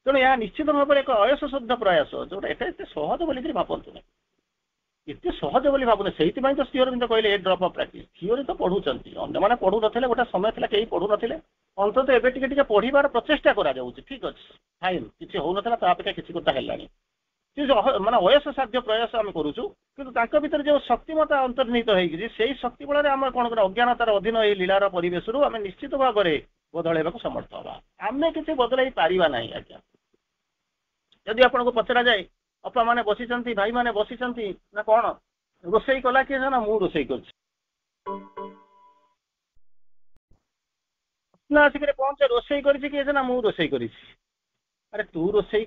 ତେଣୁ ଏହା ନିଶ୍ଚିତ ଭାବରେ ଏକ ଅୟସ ଶବ୍ଦ ପ୍ରୟାସ, ଯୋଉଟା ଏତେ ସହଜ ବୋଲିକିରି ଭାବନ୍ତୁ ନାହିଁ, ଏତେ ସହଜ ବୋଲି ଭାବୁନି। ସେଇଥିପାଇଁ ତ ଶ୍ରୀ ଅରବିନ୍ଦ କହିଲେ ଏ ଡ୍ରପ୍ ଅଫ୍ ପ୍ରାକ୍ଟିସ୍। ଥିଓରି ତ ପଢୁଛନ୍ତି, ଅନ୍ୟମାନେ ପଢୁନଥିଲେ, ଗୋଟେ ସମୟ ଥିଲା କେହି ପଢୁନଥିଲେ। ଅନ୍ତତଃ ଏବେ ଟିକେ ଟିକେ ପଢିବାର ପ୍ରଚେଷ୍ଟା କରାଯାଉଛି, ଠିକ ଅଛି, ଫାଇନ୍, କିଛି ହଉନଥିଲା, ତା ଅପେକ୍ଷା କିଛି କଥା ହେଲାଣି। ମାନେ ଅୟସ ସାଧ୍ୟ ପ୍ରୟାସ ଆମେ କରୁଛୁ କିନ୍ତୁ ତାଙ୍କ ଭିତରେ ଯେଉଁ ଶକ୍ତିମତା ଅନ୍ତର୍ନିହିତ ହେଇଛି ସେଇ ଶକ୍ତି ବଳରେ ଆମେ କଣ କରିବା ଅଜ୍ଞାନତାର ଅଧୀନ ଏଇ ଲୀଳାର ପରିବେଶରୁ ଆମେ ନିଶ୍ଚିତ ଭାବରେ ବଦଳାଇବାକୁ ସମର୍ଥ ହବା। ଆମେ କିଛି ବଦଳାଇ ପାରିବା ନାହିଁ ଆଜ୍ଞା। ଯଦି ଆପଣଙ୍କୁ ପଚରାଯାଏ ଅପା ମାନେ ବସିଛନ୍ତି ଭାଇ ମାନେ ବସିଛନ୍ତି ନା କଣ ରୋଷେଇ କଲା କିଏ ନା ମୁଁ ରୋଷେଇ କରିଛି ନା ଆସିକରି ପହଞ୍ଚେ ରୋଷେଇ କରିଛି କିଏ ନା ମୁଁ ରୋଷେଇ କରିଛି। ଆରେ ତୁ ରୋଷେଇ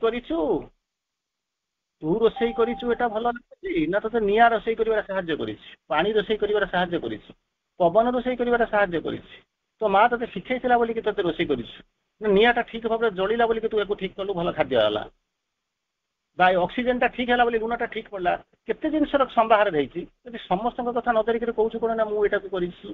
କରିଛୁ ଏଟା ଭଲ ଲାଗୁଛି ନା ତତେ ନିଆଁ ରୋଷେଇ କରିବାରେ ସାହାଯ୍ୟ କରିଛି, ପାଣି ରୋଷେଇ କରିବାରେ ସାହାଯ୍ୟ କରିଛି, ପବନ ରୋଷେଇ କରିବାରେ ସାହାଯ୍ୟ କରିଛି, ତୋ ମା ତତେ ଶିଖେଇଥିଲା ବୋଲିକି ତତେ ରୋଷେଇ କରିଛୁ, ନିଆଁଟା ଠିକ ଭାବରେ ଜଳିଲା ବୋଲିକି ତୁ ୟାକୁ ଠିକ କଲୁ ଭଲ ଖାଦ୍ୟ ହେଲା, ବା ଅକ୍ସିଜେନଟା ଠିକ ହେଲା ବୋଲି ଲୁଣଟା ଠିକ ପଡିଲା। କେତେ ଜିନିଷର ସମ୍ବାହାର ରହିଛି ଯଦି ସମସ୍ତଙ୍କ କଥା ନ ଧରିକି କହୁଛୁ କଣ ନା ମୁଁ ଏଇଟାକୁ କରିଛି।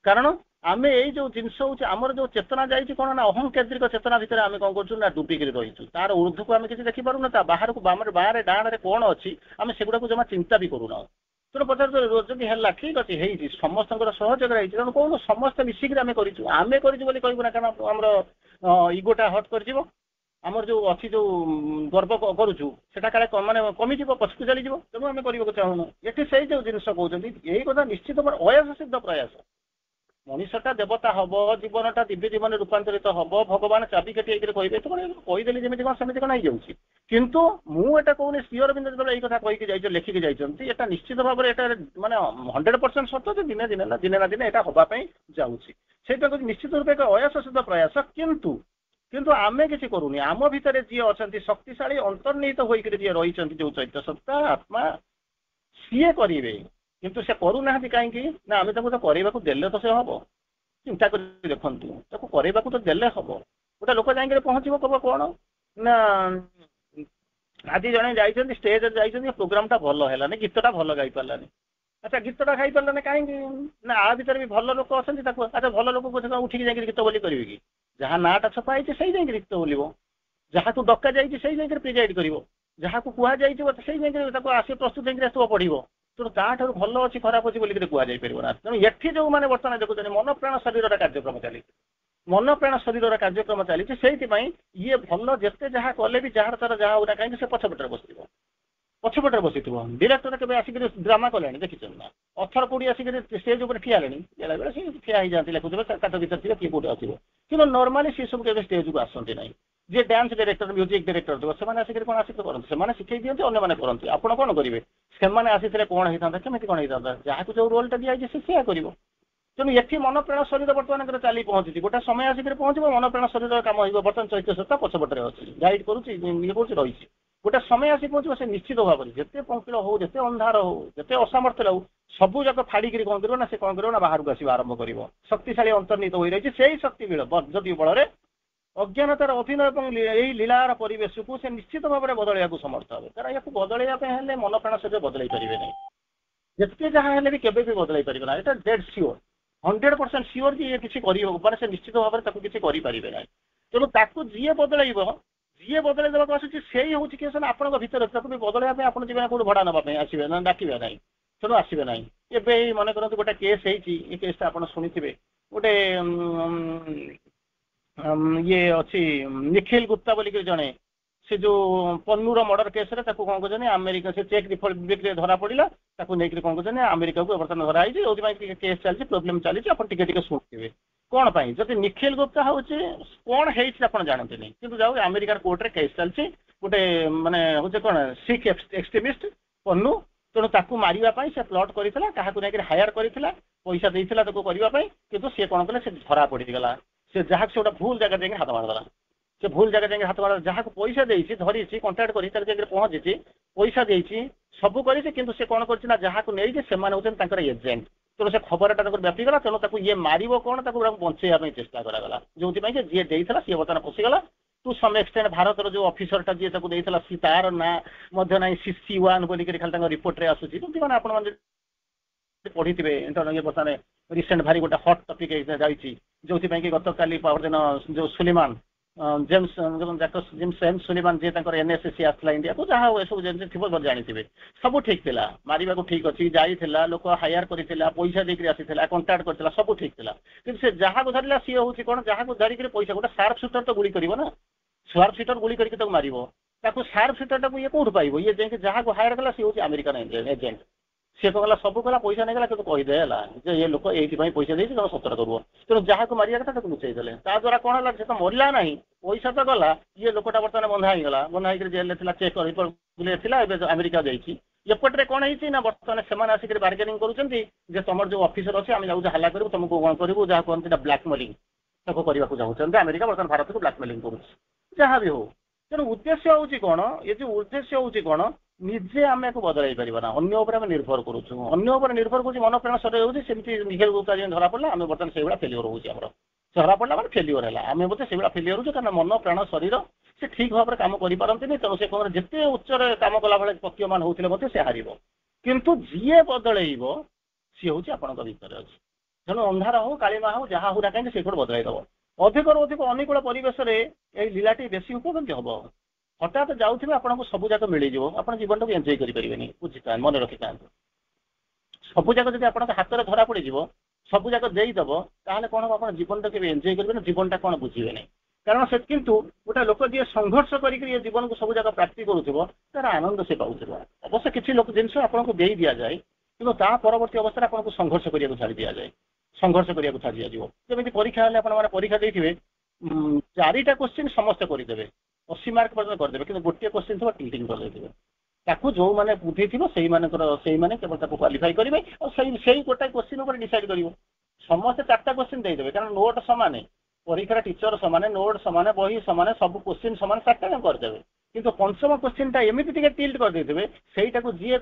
କାରଣ ଆମେ ଏଇ ଯୋଉ ଜିନିଷ ହଉଛି ଆମର ଯୋଉ ଚେତନା ଯାଇଛି କଣ ନା ଅହଂକେନ୍ଦ୍ରିକ ଚେତନା ଭିତରେ ଆମେ କଣ କରୁଛୁ ନା ଡୁବିକିରି ରହିଛୁ, ତାର ଊର୍ଦ୍ଧ୍ୱକୁ ଆମେ କିଛି ଦେଖିପାରୁନା, ତା ବାହାରକୁ ବାହାରେ ଡାଣରେ କଣ ଅଛି ଆମେ ସେଗୁଡାକୁ ଜମା ଚିନ୍ତା ବି କରୁନା। ତେଣୁ ପଚାରୁଛୁ ଯଦି ହେଲା ଠିକ ଅଛି ହେଇଛି ସମସ୍ତଙ୍କର ସହଯୋଗରେ ହେଇଛି ତେଣୁ କହୁନ ସମସ୍ତେ ମିଶିକିରି ଆମେ କରିଛୁ ବୋଲି କହିବୁ ନା, କାରଣ ଆମର ଇଗୋଟା ହଟ୍ କରିଯିବ, ଆମର ଯୋଉ ଅଛି ଯୋଉ ଗର୍ବ କରୁଛୁ ସେଟା କାଳେ ମାନେ କମିଯିବ, ପଛକୁ ଚାଲିଯିବ, ତେଣୁ ଆମେ କରିବାକୁ ଚାହୁଁନୁ। ଏଠି ସେଇ ଯୋଉ ଜିନିଷ କହୁଛନ୍ତି ଏଇ କଥା ନିଶ୍ଚିତ ଭାବରେ ଅୟସ ସିଦ୍ଧ ପ୍ରୟାସ। ମଣିଷଟା ଦେବତା ହବ, ଜୀବନଟା ଦିବ୍ୟ ଜୀବନରେ ରୂପାନ୍ତରିତ ହବ, ଭଗବାନ ଚାବିକାଠି ହେଇକି କହିବେ ତ କହିଦେଲି ଯେମିତି କଣ ସେମିତି କଣ ହେଇଯାଉଛି। କିନ୍ତୁ ମୁଁ ଏଟା କହୁନି ଶ୍ରୀଅରବିନ୍ଦ ଯେତେବେଳେ ଏଇ କଥା କହିକି ଯାଇଛ ଲେଖିକି ଯାଇଛନ୍ତି ଏଟା ନିଶ୍ଚିତ ଭାବରେ ଏଟା ମାନେ 100% ସତ ଯେ ଦିନେ ନା ଦିନେ ଏଟା ହବା ପାଇଁ ଯାଉଛି। ସେଇଟା ନିଶ୍ଚିତ ରୂପେ ଏକ ଅୟସ ସିଦ୍ଧ ପ୍ରୟାସ। କିନ୍ତୁ ଆମେ କିଛି କରୁନି, ଆମ ଭିତରେ ଯିଏ ଅଛନ୍ତି ଶକ୍ତିଶାଳୀ ଅନ୍ତର୍ନିହିତ ହୋଇକରି ଯିଏ ରହିଛନ୍ତି ଯୋଉ ଚୈତ୍ୟ ସତ୍ତା ଆତ୍ମା ସିଏ କରିବେ, କିନ୍ତୁ ସେ କରୁନାହାନ୍ତି କାହିଁକି ନା ଆମେ ତାଙ୍କୁ ତ କରିବାକୁ ଦେଲେ ତ ସେ ହବ। ଚିନ୍ତା କରି ଦେଖନ୍ତୁ ତାକୁ କରିବାକୁ ତ ଦେଲେ ହବ। ଗୋଟେ ଲୋକ ଯାଇକି ପହଞ୍ଚିବ କହିବ କଣ ନା ଆଜି ଜଣେ ଯାଇଛନ୍ତି ଷ୍ଟେଜରେ ଯାଇଛନ୍ତି ପ୍ରୋଗ୍ରାମଟା ଭଲ ହେଲାନି, ଗୀତଟା ଭଲ ଗାଇ ପାରିଲାନି। ଆଚ୍ଛା ଗୀତଟା ଗାଇ ପାରିଲାନି କାହିଁକି ନା ଆ ଭିତରେ ବି ଭଲ ଲୋକ ଅଛନ୍ତି, ତାକୁ ଆଚ୍ଛା ଭଲ ଲୋକ ଉଠିକି ଯାଇକି ଗୀତ ବୋଲି କରିବେ କି? ଯାହା ନାଁଟା ଛପା ହେଇଛି ସେଇ ଯାଇକି ଗୀତ ବୋଲିବ, ଯାହାକୁ ଡକା ଯାଇଛି ସେଇ ଯାଇକି ପ୍ରିଜାଇଡ କରିବ, ଯାହାକୁ କୁହାଯାଇଥିବ ସେଇ ଯାଇକି ତାକୁ ଆସି ପ୍ରସ୍ତୁତ ହେଇକି ଆସିବ ପଢିବ। ତେଣୁ ତାଠାରୁ ଭଲ ଅଛି ଖରାପ ଅଛି ବୋଲିକି କୁହାଯାଇ ପାରିବ ନା। ତେଣୁ ଏଠି ଯୋଉମାନେ ବର୍ତ୍ତମାନ ଦେଖୁଛନ୍ତି ମନ ପ୍ରାଣ ଶରୀରର କାର୍ଯ୍ୟକ୍ରମ ଚାଲିଛି, ମନ ପ୍ରାଣ ଶରୀରର କାର୍ଯ୍ୟକ୍ରମ ଚାଲିଛି, ସେଇଥିପାଇଁ ଇଏ ଭଲ ଯେତେ ଯାହା କଲେ ବି ଯାହାର ତାର ଯାହା ହଉନା କାହିଁକି ସେ ପଛପଟରେ ବସିଥିବ। ଡିରେକ୍ଟର କେବେ ଆସିକି ଡ୍ରାମା କଲେଣି ଦେଖିଛନ୍ତି ନା? ଅଥର କୋଉଠି ଆସିକି ଷ୍ଟେଜ ଉପରେ ଠିଆ ହେଲେଣି, ବେଳେବେଳେ ସେ ଠିଆ ହେଇଯାନ୍ତି ଲେଖୁଥିବେ କାଠ ଭିତରେ ଥିବେ କିଏ କୋଉଠି ଆସିବ, କିନ୍ତୁ ନର୍ମାଲି ସେ ସବୁ କେବେ ଷ୍ଟେଜକୁ ଆସନ୍ତି ନାହିଁ। ଯିଏ ଡ୍ୟାନ୍ସ ଡାଇରେକ୍ଟର ମ୍ୟୁଜିକ ଡାଇରେକ୍ଟର ଥିବ ସେମାନେ ଆସିକି କଣ ଆସିକି କରନ୍ତି, ସେମାନେ ଶିଖେଇ ଦିଅନ୍ତି ଅନ୍ୟମାନେ କରନ୍ତି। ଆପଣ କଣ କରିବେ? ସେମାନେ ଆସିଥିଲେ କଣ ହେଇଥାନ୍ତା କେମିତି କଣ ହେଇଥାନ୍ତା, ଯାହାକୁ ଯୋଉ ରୋଲଟା ଦିଆଯାଇଛି ସେ ସେୟା କରିବ। ତେଣୁ ଏଠି ମନ ପ୍ରାଣ ଶରୀର ବର୍ତ୍ତମାନଙ୍କର ଚାଲି ପହଞ୍ଚିଛି, ଗୋଟେ ସମୟ ଆସିକି ପହଞ୍ଚିବ ମନ ପ୍ରାଣ ଶରୀର କାମ ହେଇବ। ବର୍ତ୍ତମାନ ଚୈତ୍ୟ ସତ୍ତା ପଛପଟରେ ଅଛି, ଗାଇଡ କରୁଛି ଇଏ କରୁଛି ରହିଛି, ଗୋଟେ ସମୟ ଆସି ପହଞ୍ଚିବ ସେ ନିଶ୍ଚିତ ଭାବରେ ଯେତେ ପଙ୍କିଳ ହଉ ଯେତେ ଅନ୍ଧାର ହଉ ଯେତେ ଅସାମର୍ଥ୍ୟ ହଉ ସବୁ ଯାକ ଫାଡିକିରି କଣ କରିବ ନା ସେ କଣ କରିବ ନା ବାହାରକୁ ଆସିବା ଆରମ୍ଭ କରିବ। ଶକ୍ତିଶାଳୀ ଅନ୍ତର୍ନିହିତ ହୋଇ ରହିଛି, ସେଇ ଶକ୍ତି ଯଦି ବଳରେ ଅଜ୍ଞାନତାର ଅଧୀନ ଏବଂ ଏଇ ଲୀଳାର ପରିବେଶକୁ ସେ ନିଶ୍ଚିତ ଭାବରେ ବଦଳାଇବାକୁ ସମର୍ଥ হবে। କାରଣ ୟାକୁ ବଦଳାଇବା ପାଇଁ ହେଲେ ମନ ପ୍ରାଣ ଶରୀର ବଦଳାଇ ପାରିବେ ନାହିଁ, ଯେତେ ଯାହା ହେଲେ ବି କେବେ ବି ବଦଳାଇ ପାରିବେ ନାହିଁ। ଏଟା ଡେଡ୍ ସିଓର, 100% ସିଓର ଯେ ଇଏ କିଛି କରିବ ମାନେ ସେ ନିଶ୍ଚିତ ଭାବରେ ତାକୁ କିଛି କରିପାରିବେ ନାହିଁ। ତେଣୁ ତାକୁ ଯିଏ ବଦଳାଇ ଦେବାକୁ ଆସୁଛି ସେଇ ହଉଛି କିଏ ଆପଣଙ୍କ ଭିତରେ, ତାକୁ ବି ବଦଳାଇବା ପାଇଁ ଆପଣ ଯିବେ କୋଉଠି ଭଡା ନେବା ପାଇଁ ଆସିବେ ନା ଡାକିବେ ନାହିଁ, ତେଣୁ ଆସିବେ ନାହିଁ। ଏବେ ଏଇ ମନେ କରନ୍ତୁ ଗୋଟେ କେସ୍ ହେଇଛି, ଏ କେସଟା ଆପଣ ଶୁଣିଥିବେ, ଗୋଟେ ଇଏ ଅଛି ନିଖିଲ ଗୁପ୍ତା ବୋଲିକି ଜଣେ, ସେ ଯୋଉ ପନ୍ନୁର ମର୍ଡର କେସରେ ତାକୁ କଣ କରୁଛନ୍ତି ଆମେରିକା ସେ ଚେକ୍ ରିପବ୍ଲିକରେ ଧରା ପଡିଲା, ତାକୁ ନେଇକି କଣ କରୁଛନ୍ତି ଆମେରିକାକୁ ବର୍ତ୍ତମାନ ଧରା ହେଇଛି, ଯୋଉଥିପାଇଁ କେସ୍ ଚାଲିଛି ପ୍ରୋବ୍ଲେମ ଚାଲିଛି, ଆପଣ ଟିକେ ଟିକେ ଶୁଣିଥିବେ। କଣ ପାଇଁ? ଯଦି ନିଖିଲ ଗୁପ୍ତା ହଉଛି କଣ ହେଇଛି ଆପଣ ଜାଣନ୍ତିନି, କିନ୍ତୁ ଯାଉ ଆମେରିକାର କୋର୍ଟରେ କେସ୍ ଚାଲିଛି, ଗୋଟେ ମାନେ ହଉଛି କଣ ଶିଖ୍ ଏକ୍ସଟ୍ରିମିଷ୍ଟ ପନ୍ନୁ, ତେଣୁ ତାକୁ ମାରିବା ପାଇଁ ସେ ପ୍ଲଟ କରିଥିଲା, କାହାକୁ ନେଇକି ହାୟାର କରିଥିଲା, ପଇସା ଦେଇଥିଲା ତାକୁ କରିବା ପାଇଁ, କିନ୍ତୁ ସେ କଣ କଲେ ସେ ଧରା ପଡିଗଲା। ସେ ଯାହାକୁ ସେ ଗୋଟେ ଭୁଲ ଜାଗାରେ ଯାଇକି ହାତ ମାରିଦେଲା, ସେ ଭୁଲ ଜାଗାରେ ଯାଇକି ହାତ ମାରିଦେଲା, ଯାହାକୁ ପଇସା ଦେଇଛି ଧରିଛି କଣ୍ଟାକ୍ଟ କରି ତାର ଯାଇକି ପହଞ୍ଚିଛି, ପଇସା ଦେଇଛି ସବୁ କରିଛି, କିନ୍ତୁ ସେ କଣ କରିଛି ନା ଯାହାକୁ ନେଇଛି ସେମାନେ ହଉଛନ୍ତି ତାଙ୍କର ଏଜେଣ୍ଟ। ତେଣୁ ସେ ଖବରଟା ତାଙ୍କର ବ୍ୟାପିଗଲା, ତେଣୁ ତାକୁ ଇଏ ମାରିବ କଣ ତାକୁ ବଞ୍ଚେଇବା ପାଇଁ ଚେଷ୍ଟା କରାଗଲା, ଯୋଉଥିପାଇଁ ଯିଏ ଦେଇଥିଲା ସିଏ ବର୍ତ୍ତମାନ ପଶିଗଲା। ଟୁ ସମ୍ ଏକ୍ସଟେଣ୍ଡ ଭାରତର ଯୋଉ ଅଫିସରଟା ଯିଏ ତାକୁ ଦେଇଥିଲା ତାର ନାଁ ମଧ୍ୟ ନାହିଁ CC1 ବୋଲିକି ଖାଲି ତାଙ୍କ ରିପୋର୍ଟରେ ଆସୁଛି, ଯେମିତି ମାନେ ଆପଣମାନେ ପଢିଥିବେ ବର୍ତ୍ତମାନ ରିସେଣ୍ଟ ଭାରି ଗୋଟେ ହଟ୍ ଟପିକ ଯାଇଛି, ଯୋଉଥିପାଇଁ କି ଗତକାଲି ପରଦିନ ଯୋଉ ସୁଲିମାନ ଜେମ୍ସ ସୁଲିମାନ ଯିଏ ତାଙ୍କର NSC ଆସିଥିଲା ଇଣ୍ଡିଆକୁ, ଯାହା ହଉ ଏସବୁ ଯେମିତି ଥିବ ଜାଣିଥିବେ, ସବୁ ଠିକ ଥିଲା, ମାରିବାକୁ ଠିକ ଅଛି, ଯାଇଥିଲା, ଲୋକ ହାୟାର କରିଥିଲା, ପଇସା ଦେଇକି ଆସିଥିଲା, କଣ୍ଟାକ୍ଟ କରିଥିଲା, ସବୁ ଠିକ ଥିଲା, କିନ୍ତୁ ସେ ଯାହାକୁ ଧରିଲା ସିଏ ହଉଛି କଣ ଯାହାକୁ ଧରିକିରି ପଇସା, ଗୋଟେ ସାର୍ପ ସୁଟର ତ ଗୁଳି କରିବ ନା, ସାର୍ପ ସୁଟର ଗୁଳି କରିକି ତାକୁ ମାରିବ, ताको सार्फ सीटरटाକୁ ଇଏ କୋଉଠୁ ପାଇବ ଇଏ ଯାଇକି ଯାହାକୁ ହାୟର କଲା ସିଏ ହେଉଛି ଆମେରିକାନ ଏଜେଣ୍ଟ ସିଏ କଣ କଲା ସବୁ କଲା ପଇସା ନେଇଗଲା କିନ୍ତୁ କହିଦେ ହେଲା ଯେ ଏ ଲୋକ ଏଇଥିପାଇଁ ପଇସା ଦେଇଛି ତମେ ସତର କରିବ ତେଣୁ ଯାହାକୁ ମାରିବା କଥା ତାକୁ ଲୁଚେଇ ଦେଲେ ତା ଦ୍ୱାରା କଣ ହେଲା ସେ ତ ମରିଲା ନାହିଁ ପଇସା ତ ଗଲା ଇଏ ଲୋକଟା ବର୍ତ୍ତମାନ ବନ୍ଧା ହେଇଗଲା ବନ୍ଧା ହେଇକି ଜେଲରେ ଥିଲା ଚେକ୍ ଥିଲା ଏବେ ଆମେରିକା ଯାଇଛି ଏପଟରେ କଣ ହେଇଛି ନା ବର୍ତ୍ତମାନ ସେମାନେ ଆସିକି ବାର୍ଗେନିଂ କରୁଛନ୍ତି ଯେ ତମର ଯୋଉ ଅଫିସର ଅଛି ଆମେ ଯାଉଛୁ ହାଲା କରିବୁ ତମକୁ କଣ କରିବୁ ଯାହା କୁହନ୍ତି ନା ବ୍ଲାକମେଲିଂ ତାକୁ କରିବାକୁ ଚାହୁଁଛନ୍ତି ଆମେରିକା ବର୍ତ୍ତମାନ ଭାରତକୁ ବ୍ଲାକମେଲିଂ କରୁଛି ଯାହା ବି ହଉ ତେଣୁ ଉଦ୍ଦେଶ୍ୟ ହଉଛି କଣ ଏ ଯୋଉ ଉଦ୍ଦେଶ୍ୟ ହଉଛି କଣ ନିଜେ ଆମେ ଏକୁ ବଦଳାଇ ପାରିବା ନା ଅନ୍ୟ ଉପରେ ଆମେ ନିର୍ଭର କରୁଛୁ ଅନ୍ୟ ଉପରେ ନିର୍ଭର କରୁଛି ମନ ପ୍ରାଣ ଶରୀର ହେଉଛି ସେମିତି ନିଖେଳ ଗୁପ୍ତା ଯେମିତି ଧରା ପଡ଼ିଲା ଆମେ ବର୍ତ୍ତମାନ ସେଇଭଳିଆ ଫେଲିଓର ହଉଛି ଆମର ଧରା ପଡ଼ିଲା ମାନେ ଫେଲିଓର ହେଲା ଆମେ ବୋଧେ ସେଇଭଳିଆ ଫେଲିଓର ହଉଛୁ କାରଣ ମନ ପ୍ରାଣ ଶରୀର ସେ ଠିକ ଭାବରେ କାମ କରିପାରନ୍ତିନି ତେଣୁ ସେ କଣ ଯେତେ ଉଚ୍ଚରେ କାମ କଲା ବେଳେ ପତୀୟମାନ ହଉଥିଲେ ମଧ୍ୟ ସେ ହାରିବ କିନ୍ତୁ ଯିଏ ବଦଳେଇବ ସିଏ ହଉଛି ଆପଣଙ୍କ ଭିତରେ ଅଛି ତେଣୁ ଅନ୍ଧାର ହଉ କାଳିମା ହଉ ଯାହା ହଉ ନା କାହିଁକି ସେ ଗୋଟେ ବଦଳାଇ ଦବ ଅଧିକରୁ ଅଧିକ ଅନୁକୂଳ ପରିବେଶରେ ଏଇ ଲୀଳାଟି ବେଶୀ ଉପଯୋଗୀ ହବ ହଠାତ୍ ଯାଉଥିବେ ଆପଣଙ୍କୁ ସବୁ ଯାକ ମିଳିଯିବ ଆପଣ ଜୀବନଟାକୁ ଏନ୍ଜୟ କରିପାରିବେନି ବୁଝିଥାନ୍ତି ମନେ ରଖିଥାନ୍ତୁ ସବୁ ଯାକ ଯଦି ଆପଣଙ୍କ ହାତରେ ଧରା ପଡ଼ିଯିବ ସବୁ ଯାକ ଦେଇଦବ ତାହେଲେ କଣ ହବ ଆପଣ ଜୀବନଟା କେବେ ଏନ୍ଜୟ କରିବେନି ଜୀବନଟା କଣ ବୁଝିବେନି କାରଣ ସେ କିନ୍ତୁ ଗୋଟେ ଲୋକ ଯିଏ ସଂଘର୍ଷ କରିକି ଏ ଜୀବନକୁ ସବୁ ଯାକ ପ୍ରାପ୍ତି କରୁଥିବ ତାର ଆନନ୍ଦ ସେ ପାଉଥିବ ଅବଶ୍ୟ କିଛି ଲୋକ ଜିନିଷ ଆପଣଙ୍କୁ ଦେଇ ଦିଆଯାଏ କିନ୍ତୁ ତା ପରବର୍ତ୍ତୀ ଅବସ୍ଥାରେ ଆପଣଙ୍କୁ ସଂଘର୍ଷ କରିବାକୁ ଛାଡ଼ି ଦିଆଯାଏ ସଂଘର୍ଷ କରିବାକୁ ଛାଡ଼ି ଦିଆଯିବ ଯେମିତି ପରୀକ୍ଷା ହେଲେ ଆପଣମାନେ ପରୀକ୍ଷା ଦେଇଥିବେ 4ଟା କୋଶ୍ଚିନ୍ ସମସ୍ତେ କରିଦେବେ 80 ମାର୍କ ପର୍ଯ୍ୟନ୍ତ କରିଦେବେ କିନ୍ତୁ ଗୋଟିଏ କୋଶ୍ଚିନ୍ ଥିବ ଟିଲ୍ଟିଂ କରିଦେଇଥିବେ ତାକୁ ଯୋଉମାନେ ବୁଝିଥିବ ସେଇମାନେ କେବଳ ତାକୁ କ୍ୱାଲିଫାଇ କରିବେ ଆଉ ସେଇ ଗୋଟାଏ କୋଶ୍ଚିନ୍ ଉପରେ ଡିସାଇଡ୍ କରିବ ସମସ୍ତେ 4ଟା କୋଶ୍ଚିନ୍ ଦେଇଦେବେ କାରଣ ନୋଟ୍ ସମାନେ ପରୀକ୍ଷାର ଟିଚର ସମାନେ ନୋଟ୍ ସମାନେ ବହି ସମାନେ ସବୁ କୋଶ୍ଚିନ୍ ସମାନ 4ଟା କରିଦେବେ କିନ୍ତୁ ପଞ୍ଚମ କୋଶ୍ଚିନ୍ଟା ଏମିତି ଟିକେ ଟିଲ୍ଟ କରିଦେଇଥିବେ ସେଇଟାକୁ ଯିଏ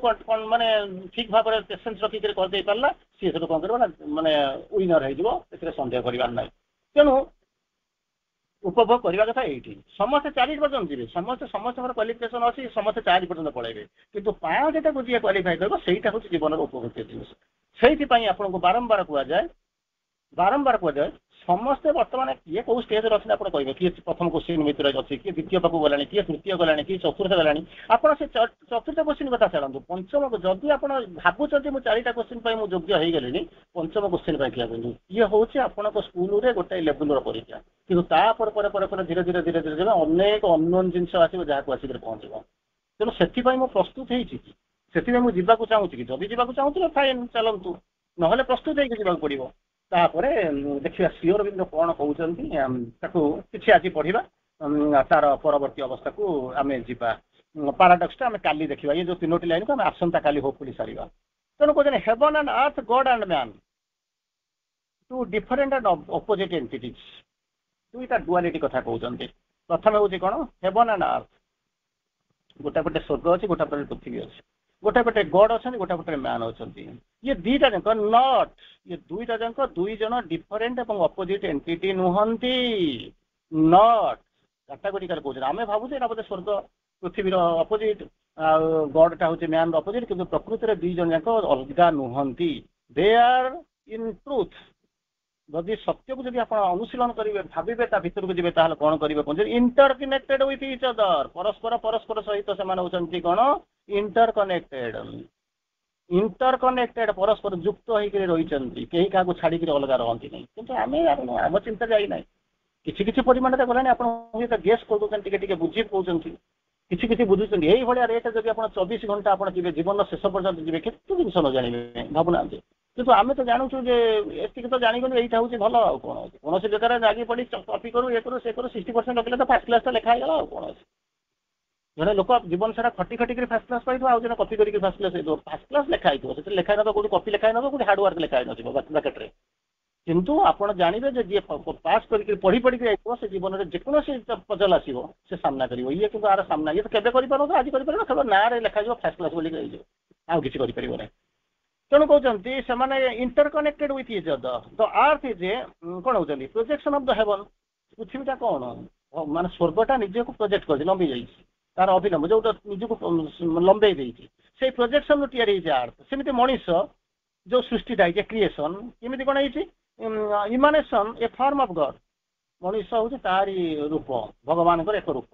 ମାନେ ଠିକ ଭାବରେ ପେସେନ୍ସ ରଖିକି କରିଦେଇ ପାରିଲା ସିଏ ସେଠୁ କଣ କରିବ ନା ମାନେ ୱିନର ହେଇଯିବ ଏଥିରେ ସନ୍ଦେହ କରିବାର ନାହିଁ ତେଣୁ ଉପଭୋଗ କରିବା କଥା ଏଇଠି ସମସ୍ତେ 4 ପର୍ଯ୍ୟନ୍ତ ଯିବେ ସମସ୍ତଙ୍କର କ୍ୱାଲିଫିକେସନ ଅଛି ସମସ୍ତେ 4 ପର୍ଯ୍ୟନ୍ତ ପଳେଇବେ କିନ୍ତୁ 5ଟାକୁ ଯିଏ କ୍ୱାଲିଫାଇ କରିବ ସେଇଟା ହେଉଛି ଜୀବନର ଉପଭୋଗ୍ୟ ଜିନିଷ ସେଇଥିପାଇଁ ଆପଣଙ୍କୁ ବାରମ୍ବାର କୁହାଯାଏ ସମସ୍ତେ ବର୍ତ୍ତମାନ କିଏ କୋଉ ଷ୍ଟେଜରେ ଅଛନ୍ତି ଆପଣ କହିବେ କିଏ ପ୍ରଥମ କୋଶ୍ଚିନ୍ ଭିତରେ ଅଛି କିଏ ଦ୍ୱିତୀୟ ପାଖକୁ ଗଲାଣି କିଏ ତୃତୀୟ ଗଲାଣି କିଏ ଚତୁର୍ଥ ଗଲାଣି ଆପଣ ସେ ଚତୁର୍ଥ କୋଶ୍ଚିନ୍ କଥା ଛାଡ଼ନ୍ତୁ ପଞ୍ଚମକୁ ଯଦି ଆପଣ ଭାବୁଛନ୍ତି ମୁଁ 4ଟା କୋଶ୍ଚିନ୍ ପାଇଁ ମୁଁ ଯୋଗ୍ୟ ହେଇଗଲିଣି ପଞ୍ଚମ କୋଶ୍ଚିନ୍ ପାଇଁ ଠିଆ କରନ୍ତୁ ଇଏ ହେଉଛି ଆପଣଙ୍କ ସ୍କୁଲରେ ଗୋଟେ ଲେବୁଲର ପରୀକ୍ଷା କିନ୍ତୁ ତାପରେ ପରେ ଧୀରେ ଧୀରେ ଅନେକ ଅନନୋନ୍ ଜିନିଷ ଆସିବ ଯାହାକୁ ଆସିକି ପହଞ୍ଚିବ ତେଣୁ ସେଥିପାଇଁ ମୁଁ ପ୍ରସ୍ତୁତ ହେଇଛି କି ସେଥିପାଇଁ ମୁଁ ଯିବାକୁ ଚାହୁଁଛି କି ଯଦି ଯିବାକୁ ଚାହୁଁଥିଲେ ଫାଇନ୍ ଚାଲନ୍ତୁ ନହେଲେ ପ୍ରସ୍ତୁତ ହେଇକି ଯିବାକୁ ପଡ଼ିବ ତାପରେ ଦେଖିବା ଶ୍ରୀ ଅରବିନ୍ଦ କଣ କହୁଛନ୍ତି ତାକୁ କିଛି ଆଜି ପଢିବା ତାର ପରବର୍ତ୍ତୀ ଅବସ୍ଥାକୁ ଆମେ ଯିବା ପାରାଡକ୍ସଟା ଆମେ କାଲି ଦେଖିବା ଏ ଯୋଉ 3ଟି ଲାଇନକୁ ଆମେ ଆସନ୍ତା କାଲି ହୋପଫୁଲି ସାରିବା ତେଣୁ କହୁଛନ୍ତି heaven and earth God and man two different and opposite entities 2ଟା ଡୁଆଲିଟି କଥା କହୁଛନ୍ତି ପ୍ରଥମେ ହଉଛି କଣ ହେଭନ୍ ଆଣ୍ଡ ଆର୍ଥ ଗୋଟେ ପଟେ ସ୍ୱର୍ଗ ଅଛି ଗୋଟେ ପଟେ ପୃଥିବୀ ଅଛି ଗୋଟେ ପଟେ ଗଡ୍ ଅଛନ୍ତି ଗୋଟେ ପଟେ ମ୍ୟାନ୍ ଅଛନ୍ତି ଇଏ 2ଟା ଯାକ ନଟ୍ ଇଏ 2ଟା ଯାକ 2 ଜଣ ଡିଫରେଣ୍ଟ ଏବଂ ଅପୋଜିଟ୍ ଏଣ୍ଟିଟି ନୁହନ୍ତି ନଟ୍ କାଟାଗୋରିକାଲ କହୁଛନ୍ତି ଆମେ ଭାବୁଛେ ଏଇଟା ବୋଧେ ସ୍ୱର୍ଗ ପୃଥିବୀର ଅପୋଜିଟ୍ ଆଉ ଗଡ୍ଟା ହଉଛି ମ୍ୟାନ୍ର ଅପୋଜିଟ୍ କିନ୍ତୁ ପ୍ରକୃତିରେ 2 ଜଣ ଯାକ ଅଲଗା ନୁହନ୍ତି ଦେ ଆର୍ ଇନ୍ ଟ୍ରୁଥ୍ ଯଦି ସତ୍ୟକୁ ଯଦି ଆପଣ ଅନୁଶୀଳନ କରିବେ ଭାବିବେ ତା ଭିତରକୁ ଯିବେ ତାହେଲେ କଣ କରିବେ କହୁଛନ୍ତି interconnected with each other ପରସ୍ପର ସହିତ ସେମାନେ ହଉଛନ୍ତି କଣ ଇଣ୍ଟର କନେକ୍ଟେଡ୍ ପରସ୍ପର ଯୁକ୍ତ ହେଇକି ରହିଛନ୍ତି କେହି କାହାକୁ ଛାଡିକି ଅଲଗା ରହନ୍ତି ନାହିଁ କିନ୍ତୁ ଆମେ ଆମ ଚିନ୍ତା ଯାଇନାହିଁ କିଛି ପରିମାଣରେ ଗଲାଣି ଆପଣ ହୁଏତ ଗେସ୍ କରିଦେଉଛନ୍ତି ଟିକେ ବୁଝି କହୁଛନ୍ତି କିଛି ବୁଝୁଛନ୍ତି ଏଇଭଳିଆ ରେଟ୍ ଯଦି ଆପଣ 24 ଘଣ୍ଟା ଆପଣ ଯିବେ ଜୀବନର ଶେଷ ପର୍ଯ୍ୟନ୍ତ ଯିବେ କେତେ ଜିନିଷ ନ ଜାଣିବେ ଭାବୁନାହାନ୍ତି କିନ୍ତୁ ଆମେ ତ ଜାଣୁଛୁ ଯେ ଏତିକି ତ ଜାଣିଗଲୁ ଏଇଟା ହେଉଛି ଭଲ ଆଉ କଣ ଅଛି କୌଣସି ଜାଗାରେ ଲାଗି ପଡି କପି କରୁ ଏ କରୁ ସେ କରୁ 60% ରଖିଲେ ତ ଫାର୍ଷ୍ଟ କ୍ଲାସଟା ଲେଖା ହେଇଗଲା ଆଉ କଣ ଅଛି ଜଣେ ଲୋକ ଜୀବନ ସାରା ଖଟିକି ଫାର୍ଷ୍ଟ କ୍ଲାସ ପାଇଥିବ ଆଉ ଜଣେ କପି କରିକି ଫାର୍ଷ୍ଟ କ୍ଲାସ ହେଇଥିବ ଫାର୍ଷ୍ଟ କ୍ଲାସ ଲେଖା ହେଇଥିବ ସେଥିରେ ଲେଖା ହେଇନଥିବ କୋଉଠି କପି ଲେଖା ହେଇନଥିବ କୋଉଠି ହାର୍ଡ ୱାର୍କ ଲେଖା ହେଇନଥିବ ବ୍ରାକେଟରେ କିନ୍ତୁ ଆପଣ ଜାଣିବେ ଯେ ଯିଏ ପାସ୍ କରିକି ପଢିକି ଯାଇଥିବ ସେ ଜୀବନରେ ଯେକୌଣସି ପଜଲ ଆସିବ ସେ ସାମ୍ନା କରିବ ଇଏ କିନ୍ତୁ ଆର ସାମ୍ନା ଇଏ ତ କେବେ କରିପାରୁନଥିବ ଆଜି କରିପାରିବ କେବଳ ନାଁରେ ଲେଖାଯିବ ଫାର୍ଷ୍ଟ କ୍ଲାସ ବୋଲି ହେଇଯିବ ଆଉ କିଛି କରିପାରିବ ନାହିଁ ତେଣୁ କହୁଛନ୍ତି ସେମାନେ interconnected with each other the earth is କଣ ହଉଛନ୍ତି ପ୍ରୋଜେକ୍ସନ ଅଫ୍ ଦ ହେଭନ୍ ପୃଥିବୀଟା କଣ ମାନେ ସ୍ୱର୍ଗଟା ନିଜକୁ ପ୍ରୋଜେକ୍ଟ କରିଛି ଲମ୍ବି ଯାଇଛି ତାର ଅଭିଲମ୍ବ ଯୋଉଟା ନିଜକୁ ଲମ୍ବେଇ ଦେଇଛି ସେଇ ପ୍ରୋଜେକ୍ସନରୁ ତିଆରି ହେଇଛି ଆର୍ଥ ସେମିତି ମଣିଷ ଯୋଉ ସୃଷ୍ଟିଟା ହେଇଛି କ୍ରିଏସନ କେମିତି କଣ ହେଇଛି ଇମାନେସନ ଏ ଫର୍ମ ଅଫ୍ ଗଡ୍ ମଣିଷ ହଉଛି ତାରି ରୂପ ଭଗବାନଙ୍କର ଏକ ରୂପ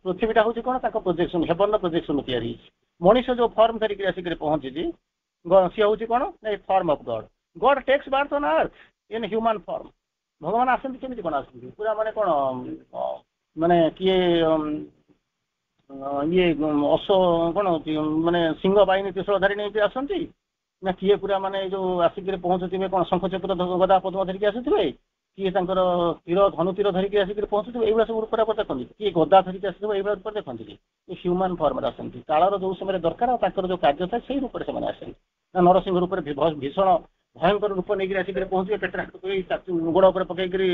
ପୃଥିବୀଟା ହଉଛି କଣ ତାଙ୍କ ପ୍ରୋଜେକ୍ସନ ହେଭନର ପ୍ରୋଜେକ୍ସନ ତିଆରି ହେଇଛି ମଣିଷ ଯୋଉ ଫର୍ମ ଧରିକି ଆସିକି ପହଞ୍ଚିଛି ସିଏ ହଉଛି କଣ a form of God God takes birth on earth in human form ଭଗବାନ ଆସନ୍ତି କେମିତି କଣ ଆସନ୍ତି ପୁରା ମାନେ କଣ ମାନେ କିଏ ଇଏ କଣ ମାନେ ସିଂହ ବାହିନୀ ତ୍ରିଶୂଳଧାରୀ ନେଇକି ଆସନ୍ତି ନା କିଏ ପୁରା ମାନେ ଏଇ ଯୋଉ ଆସିକିରି ପହଞ୍ଚୁଥିବେ କଣ ଶଙ୍ଖ ଚକ୍ର ଗଦା ପଦ୍ମ ଧରିକି ଆସୁଥିବେ, କିଏ ତାଙ୍କର ତୀର ଧନୁ ତୀର ଧରିକି ଆସିକିରି ପହଞ୍ଚୁଥିବେ, ଏଇଭଳିଆ ସବୁ ରୂପରେ ଆପଣ ଦେଖନ୍ତି। କିଏ ଗଦା ଧରିକି ଆସିଥିବ, ଏଇଭଳିଆ ରୂପରେ ଦେଖନ୍ତି କି? ଏ ହ୍ୟୁମାନ ଫର୍ମରେ ଆସନ୍ତି। କାଳର ଯୋଉ ସମୟରେ ଦରକାର ଆଉ ତାଙ୍କର ଯୋଉ କାର୍ଯ୍ୟ ଥାଏ ସେଇ ରୂପରେ ସେମାନେ ଆସନ୍ତି। ନା ନରସିଂହ ରୂପରେ ଭୀଷଣ ଭୟଙ୍କର ରୂପ ନେଇକିରି ଆସିକିରି ପହଞ୍ଚିବେ, ପେଟରେ ଗୋଡ ଉପରେ ପକେଇକିରି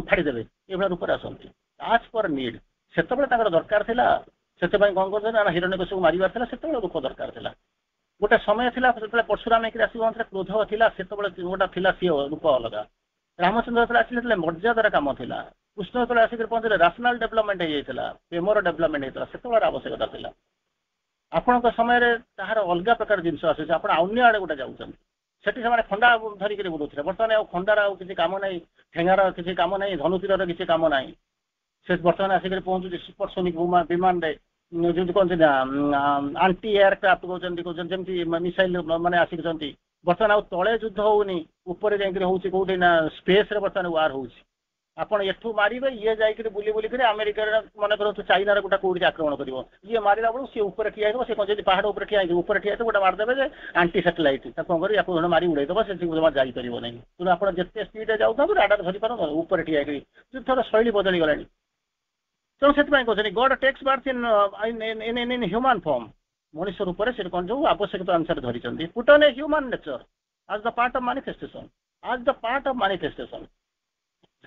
ଫାଡ଼ିଦେବେ, ଏଇଭଳିଆ ରୂପରେ ଆସନ୍ତି। ଆଜ୍ ପର ନିଡ୍ ସେତେବେଳେ ତାଙ୍କର ଦରକାର ଥିଲା। ସେଥିପାଇଁ କଣ କରୁଥିଲେ ନା ହିରଣ୍ୟକଶ୍ୟପକୁ ମାରିବାର ଥିଲା, ସେତେବେଳେ ରୂପ ଦରକାର ଥିଲା। ଗୋଟେ ସମୟ ଥିଲା ଯେତେବେଳେ ପରଶୁରାମ ହେଇକିରି ଆସିବ କ୍ରୋଧ ଥିଲା, ସେତେବେଳେ ଗୋଟେ ଥିଲା ସିଏ ରୂପ ଅଲଗା। ରାମଚନ୍ଦ୍ର ଯେତେବେଳେ ଆସିଲେ ମର୍ଯ୍ୟାଦାର କାମ ଥିଲା। କୃଷ୍ଣ ଯେତେବେଳେ ଆସିକିରି ପହଞ୍ଚିଲେ ରାସନାଲ ଡେଭଲପମେଣ୍ଟ ହେଇଯାଇଥିଲା, ପ୍ରେମର ଡେଭଲପମେଣ୍ଟ ହେଇଥିଲା, ସେତେବେଳେ ଆବଶ୍ୟକତା ଥିଲା। ଆପଣଙ୍କ ସମୟରେ ତାହାର ଅଲଗା ପ୍ରକାର ଜିନିଷ ଆସୁଛି, ଆପଣ ଅନ୍ୟ ଆଡେ ଗୋଟେ ଯାଉଛନ୍ତି। ସେଠି ସେମାନେ ଖଣ୍ଡା ଧରିକିରି ବୁଲୁଥିଲେ, ବର୍ତ୍ତମାନ ଆଉ ଖଣ୍ଡାର ଆଉ କିଛି କାମ ନାହିଁ, ଠେଙ୍ଗାର କିଛି କାମ ନାହିଁ, ଧନୁତୀରର କିଛି କାମ ନାହିଁ। ସେ ବର୍ତ୍ତମାନ ଆସିକିରି ପହଞ୍ଚୁଛି ସୁପରସୋନିକ ବିମାନରେ, ଯେମିତି କହନ୍ତି ନା ଆଣ୍ଟି ଏୟାରକ୍ରାଫ୍ଟ କହୁଛନ୍ତି ଯେମିତି ମିସାଇଲ ମାନେ ଆସିଛନ୍ତି। ବର୍ତ୍ତମାନ ଆଉ ତଳେ ଯୁଦ୍ଧ ହଉନି, ଉପରେ ଯାଇକିରି ହଉଛି କୋଉଠି ନା ସ୍ପେସରେ ବର୍ତ୍ତମାନ ୱାର ହଉଛି। ଆପଣ ଏଠୁ ମାରିବେ, ଇଏ ଯାଇକିରି ବୁଲି ବୁଲିକିରି ଆମେରିକାର ମନେ କରନ୍ତୁ ଚାଇନାର ଗୋଟେ କୋଉଠି ଆକ୍ରମଣ କରିବ, ଇଏ ମାରିଲା ବେଳକୁ ସିଏ ଉପରେ ଠିଆ ହେଇଥିବ। ସେ କଣ ଯଦି ପାହାଡ ଉପରେ ଠିଆ ହେଇଥିବ, ଉପରେ ଠିଆ ହେଇଥିବ ଗୋଟେ ମାରିଦେବେ ଯେ ଆଣ୍ଟି ସାଟେଲାଇଟ, ତାକୁ କଣ କରିବ, ୟାକୁ ଜଣେ ମାରି ଉଡେଇଦେବ, ସେ ଜମା ଯାଇପାରିବ ନାହିଁ। ତେଣୁ ଆପଣ ଯେତେ ସ୍ପିଡରେ ଯାଉଥାନ୍ତୁ ରାଡାର ଧରିପାରନ୍ତୁ, ଉପରେ ଠିଆ ହେଇକିରି ଯୁଦ୍ଧର ଶୈଳୀ ବଦଳିଗଲାଣି। ତେଣୁ ସେଥିପାଇଁ କହୁଛନ୍ତି God takes birth in human form. ମଣିଷ ରୂପରେ ସେ କଣ ଯୋଉ ଆବଶ୍ୟକତା ଅନୁସାରେ ଧରିଛନ୍ତି। Put on a human nature as the part of manifestation, as the part of manifestation.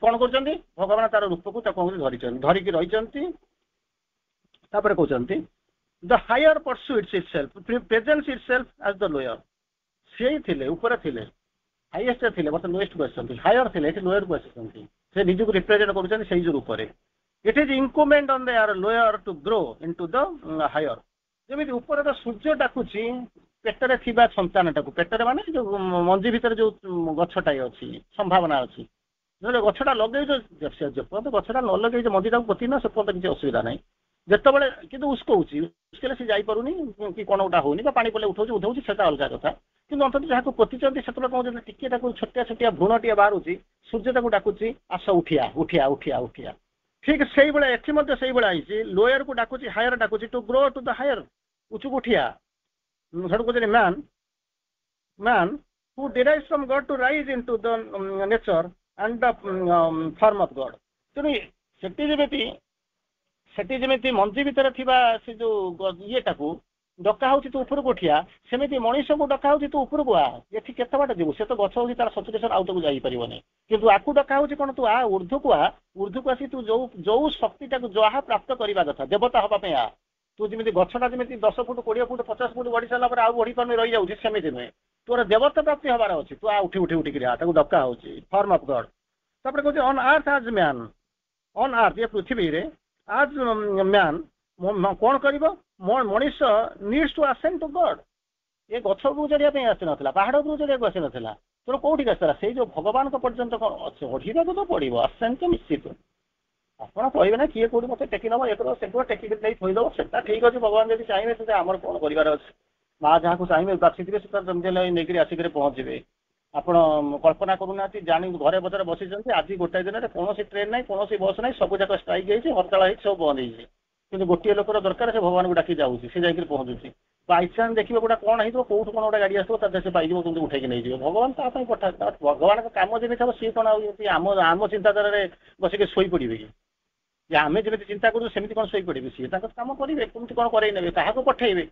କଣ କରୁଛନ୍ତି? ଭଗବାନ ତାର ରୂପକୁ ତାକୁ ଧରିଛନ୍ତି, ଧରିକି ରହିଛନ୍ତି। ତାପରେ କହୁଛନ୍ତି ଦ ହାୟର ପରସୁଇଟ୍ସ ଇଟସେଲ୍ଫ ପ୍ରେଜେନ୍ସ ଇଟସେଲ୍ଫ ଆଜ୍ ଦ ଲୋୟର। ସେଇ ଥିଲେ ଉପରେ ଥିଲେ, ହାଇଏଷ୍ଟ ଥିଲେ, ବର୍ତ୍ତମାନ ଲୋଏଷ୍ଟକୁ ଆସିଛନ୍ତି। ହାୟର ଥିଲେ, ଏଠି ଲୋୟରକୁ ଆସିଛନ୍ତି। ସେ ନିଜକୁ ରିପ୍ରେଜେଣ୍ଟ କରୁଛନ୍ତି ସେଇ ଯୋଉ ରୂପରେ। It is incumbent on their lower to grow into the higher. ଯେମିତି ଉପରେ ତ ସୂର୍ଯ୍ୟ ଡାକୁଛି ପେଟରେ ଥିବା ସନ୍ତାନଟାକୁ, ପେଟରେ ମାନେ ଯୋଉ ମଞ୍ଜି ଭିତରେ ଯୋଉ ଗଛଟାଏ ଅଛି, ସମ୍ଭାବନା ଅଛି। ଯେତେବେଳେ ଗଛଟା ଲଗେଇଛ, ଯେପର୍ଯ୍ୟନ୍ତ ଗଛଟା ନ ଲଗେଇଛ, ମଞ୍ଜିଟାକୁ ପୋତିନ, ସେ ପର୍ଯ୍ୟନ୍ତ କିଛି ଅସୁବିଧା ନାହିଁ। ଯେତେବେଳେ କିନ୍ତୁ ଉସ୍କଉଛି, ଉସ୍କେଲେ ସେ ଯାଇପାରୁନି କି କଣ ଗୋଟା ହଉନି, ବା ପାଣି ପଲେ ଉଠଉଛି, ସେଟା ଅଲଗା କଥା। କିନ୍ତୁ ଅନ୍ତତଃ ଯାହାକୁ ପୋତିଛନ୍ତି ସେତେବେଳେ କଣ ଯଦି ଟିକେ ତାକୁ ଛୋଟିଆ ଛୋଟିଆ ଭ୍ରୂଣଟିଏ ବାହାରୁଛି, ସୂର୍ଯ୍ୟ ତାକୁ ଡାକୁଛି ଆସ ଉଠିଆ ଉଠିଆ ଉଠିଆ ଉଠିଆ। ଠିକ ସେଇଭଳିଆ ଏଠି ମଧ୍ୟ ସେଇଭଳିଆ ହେଇଛି। ଲୋୟରକୁ ଡାକୁଛି, ହାୟର ଡାକୁଛି to grow to the higher, ଉଚ୍ଚକୁ ଉଠିଆ। ସେଠୁ କହୁଛନ୍ତି man who derives from God to rise into the nature and the form of God. ତେଣୁ ସେଠି ଯେମିତି ମଞ୍ଜି ଭିତରେ ଥିବା ସେ ଯୋଉ ଇଏଟାକୁ ଡକା ହଉଛି ତୁ ଉପରକୁ ଉଠିଆ, ସେମିତି ମଣିଷକୁ ଡକା ହଉଛି ତୁ ଉପରକୁ ଆ। ଏଠି କେତେ ବାଟ ଯିବୁ? ସେ ତ ଗଛ ହଉଛି, ତାର ସଚୁରେସନ ଆଉ ତାକୁ ଯାଇପାରିବନି। କିନ୍ତୁ ଆକୁ ଡକା ହଉଛି କଣ, ତୁ ଆ ଉର୍ଦ୍ଧ୍ୱକୁ ଆ, ଉର୍ଦ୍ଧ୍ୱକୁ ଆସି ତୁ ଯୋଉ ଶକ୍ତିଟାକୁ ଯାହା ପ୍ରାପ୍ତ କରିବା କଥା, ଦେବତା ହବା ପାଇଁ ଆ। ତୁ ଯେମିତି ଗଛଟା ଯେମିତି 10 ଫୁଟ 20 ଫୁଟ 50 ଫୁଟ ବଢି ସାରିଲା ପରେ ଆଉ ବଢି ପାରୁନି, ରହିଯାଉଛି, ସେମିତି ନୁହେଁ। ତୋର ଦେବତା ପ୍ରାପ୍ତି ହବାର ଅଛି, ତୁ ଆ ଉଠି ଉଠିକିରି ଆ, ତାକୁ ଡକା ହଉଛି ଫର୍ମ ଅଫ ଗଡ୍। ତାପରେ କହୁଛି on earth as man, on earth ଏ ପୃଥିବୀରେ ଆଜ୍ ମ୍ୟାନ୍ କଣ କରିବ? ମଣିଷ needs to ascend to God. ଏ ଗଛ ଉପରକୁ ଚଢିବା ପାଇଁ ଆସିନଥିଲା, ପାହାଡ ଉପରକୁ ଚଢିବାକୁ ଆସିନଥିଲା, ତେଣୁ କୋଉଠିକି ଆସିଥିଲା? ସେଇ ଯୋଉ ଭଗବାନଙ୍କ ପର୍ଯ୍ୟନ୍ତ ଚଢିବାକୁ ତ ପଡିବ, ଆସେଣ୍ଡ ତ ନିଶ୍ଚିତ। ଆପଣ କହିବେ ନା କିଏ କୋଉଠି ମତେ ଟେକି ନବ, ଏକ ସେଠୁ ଟେକିକି ନେଇ ଥୋଇଦବ, ସେଟା ଠିକ ଅଛି। ଭଗବାନ ଯଦି ଚାହିଁବେ ସେଟା ଆମର କଣ କରିବାର ଅଛି। ମା ଯାହାକୁ ଚାହିଁବେ ବାଛିଥିବେ, ସେଟା ଯେମିତି ହେଲେ ନେଇକିରି ଆସିକିରି ପହଞ୍ଚିବେ। ଆପଣ କଳ୍ପନା କରୁନାହାନ୍ତି, ଜାଣି ଘରେ ବଜାର ବସିଛନ୍ତି, ଆଜି ଗୋଟାଏ ଦିନରେ କୌଣସି ଟ୍ରେନ ନାହିଁ, କୌଣସି ବସ୍ ନାହିଁ, ସବୁ ଯାକ ଷ୍ଟ୍ରାଇକ୍ ହେଇଛି, ହରତାଳ ହେଇଛି, ସବୁ ବନ୍ଦ ହେଇଛି। କିନ୍ତୁ ଗୋଟିଏ ଲୋକର ଦରକାର, ସେ ଭଗବାନଙ୍କୁ ଡାକି ଯାଉଛି, ସେ ଯାଇକିରି ପହଞ୍ଚୁଛି। ବାଇଚାନ୍ସ ଦେଖିବେ ଗୋଟା କଣ ହେଇଥିବ, କୋଉଠୁ କଣ ଗୋଟେ ଗାଡି ଆସିବ, ତା ସେ ପାଇଯିବ, କିନ୍ତୁ ଉଠେଇକି ନେଇଯିବ। ଭଗବାନ ତା ପାଇଁ ପଠା, ଭଗବାନଙ୍କ କାମ ଯେମିତି ହବ, ସିଏ କଣ ଆଉ ଆମ ଚିନ୍ତାଧାରାରେ ବସିକି ଶୋଇପଡିବେ କି? ଯେ ଆମେ ଯେମିତି ଚିନ୍ତା କରୁଛୁ ସେମିତି କଣ ଶୋଇପଡିବେ? ସିଏ ତାଙ୍କ କାମ କରିବେ, କେମିତି କଣ କରେଇ ନେବେ, କାହାକୁ ପଠେଇବେ।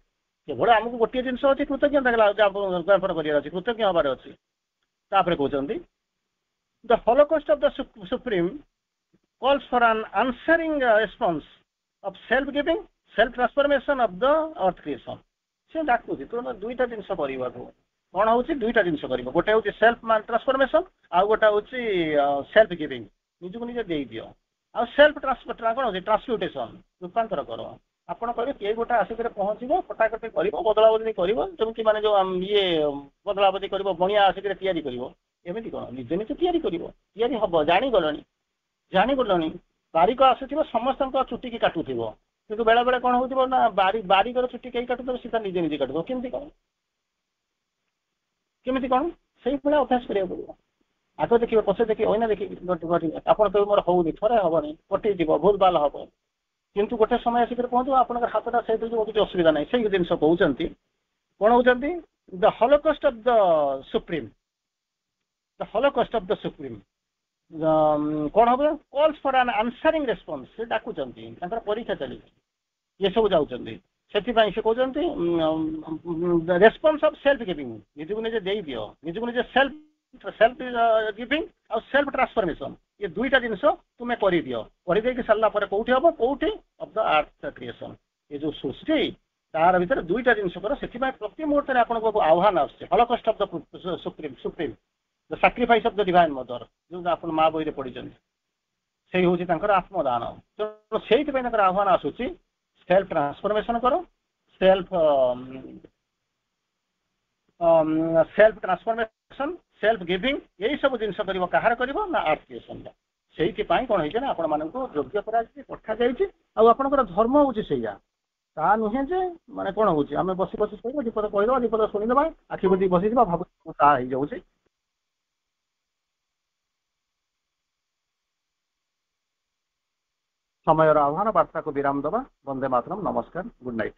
କେବଳ ଆମକୁ ଗୋଟିଏ ଜିନିଷ ଅଛି, କୃତଜ୍ଞତା ଜ୍ଞାପନ କରିବାର ଅଛି, କୃତଜ୍ଞ ହବାର ଅଛି। ତାପରେ କହୁଛନ୍ତି the holocaust of the supreme calls for an answering response of self giving self transformation of the earth creation. ସେ ଡାକୁଛି ତୁ ଦୁଇଟା ଜିନିଷ କରିବାକୁ। କଣ ହଉଛି? ଦୁଇଟା ଜିନିଷ କରିବ। ଗୋଟେ ହଉଛି ସେଲ୍ଫ ଟ୍ରାନ୍ସଫର୍ମେସନ, ଆଉ ଗୋଟେ ହଉଛି ସେଲ୍ଫ ଗିଭିଂ, ନିଜକୁ ନିଜେ ଦେଇଦିଅ। ଆଉ ସେଲ୍ଫ କଣ ହଉଛି? ଟ୍ରାନ୍ସମ୍ୟୁଟେସନ, ରୂପାନ୍ତର କର। ଆପଣ କହିବେ କିଏ ଗୋଟେ ଆସିକରି ପହଞ୍ଚିବ, କଟାକଟି କରିବ, ବଦଳା ବଦଳି କରିବ, ଯେମିତି ମାନେ ଯୋଉ ଇଏ ବଦଳା ବଦଳି କରିବ, ବଣିଆ ଆସିକରି ତିଆରି କରିବ। ଏମିତି କଣ? ନିଜେ ନିଜେ ତିଆରି କରିବ, ତିଆରି ହବ। ଜାଣିଗଲଣି ବାରିକ ଆସୁଥିବ, ସମସ୍ତଙ୍କ ଚୁଟିକି କାଟୁଥିବ, କିନ୍ତୁ ବେଳେ ବେଳେ କଣ ହଉଥିବ ନା ବାରିକର ଚୁଟି କେହି କାଟୁଥିବ, ସେ ନିଜେ ନିଜେ କାଟୁଥିବ। କେମିତି କଣ? ସେଇଭଳିଆ ଅଭ୍ୟାସ କରିବାକୁ ପଡିବ। ଆଗ ଦେଖିବେ, ପଛେ ଦେଖିବେ, ଅଇନା ଦେଖିବେ। ଆପଣ କହିବେ ମୋର ହଉନି, ଥରେ ହବନି, କଟିଯିବ, ଭୁଲ ଭାଲ ହବ। किंतु गोटे समय आसिक कहतु आप हाथटा से किसी असुविधा ना से जिन कहते कौन कहते the holocaust of the supreme the holocaust of the supreme कौन हम calls for an answering response से डाकुचंती परीक्षा चली ये सब जाऊँगी से कहते रेस्पॉन्स ऑफ सेल्फ गिविंग निजक निजे दे दियो निजक निजे सेल्फ सेल्फ गिविंग और सेल्फ ट्रांसफॉर्मेशन ये दुईटा जिन तुम्हें कर दियो कर सारा कौटी हम कौटी ऑफ द अर्थ क्रिएशन ये जो सृष्टि तार भीतर दुईटा जिन से प्रति मुहूर्त में आपको आह्वान आसছে holocaust of the supreme the sacrifice of the divine mother जो आप माँ बही पढ़ी से हूँ आत्मदान तो से आह्वान आसूची सेल्फ ट्रांसफॉर्मेशन करो self self transformation self giving यही सब जिन कहार कर ना आर्ट क्रिएशन से कौन है आपण मान योग्य पठा जापर धर्म हूँ से ता नुहे जे माने कौन हूँ आम बस बस दीपद कहीदा दीपद शुणीदे आखि बुझी बसी भाव जाऊँ समय आह्वान वार्ता को विराम दबा वंदे मातरम नमस्कार गुड नाइट।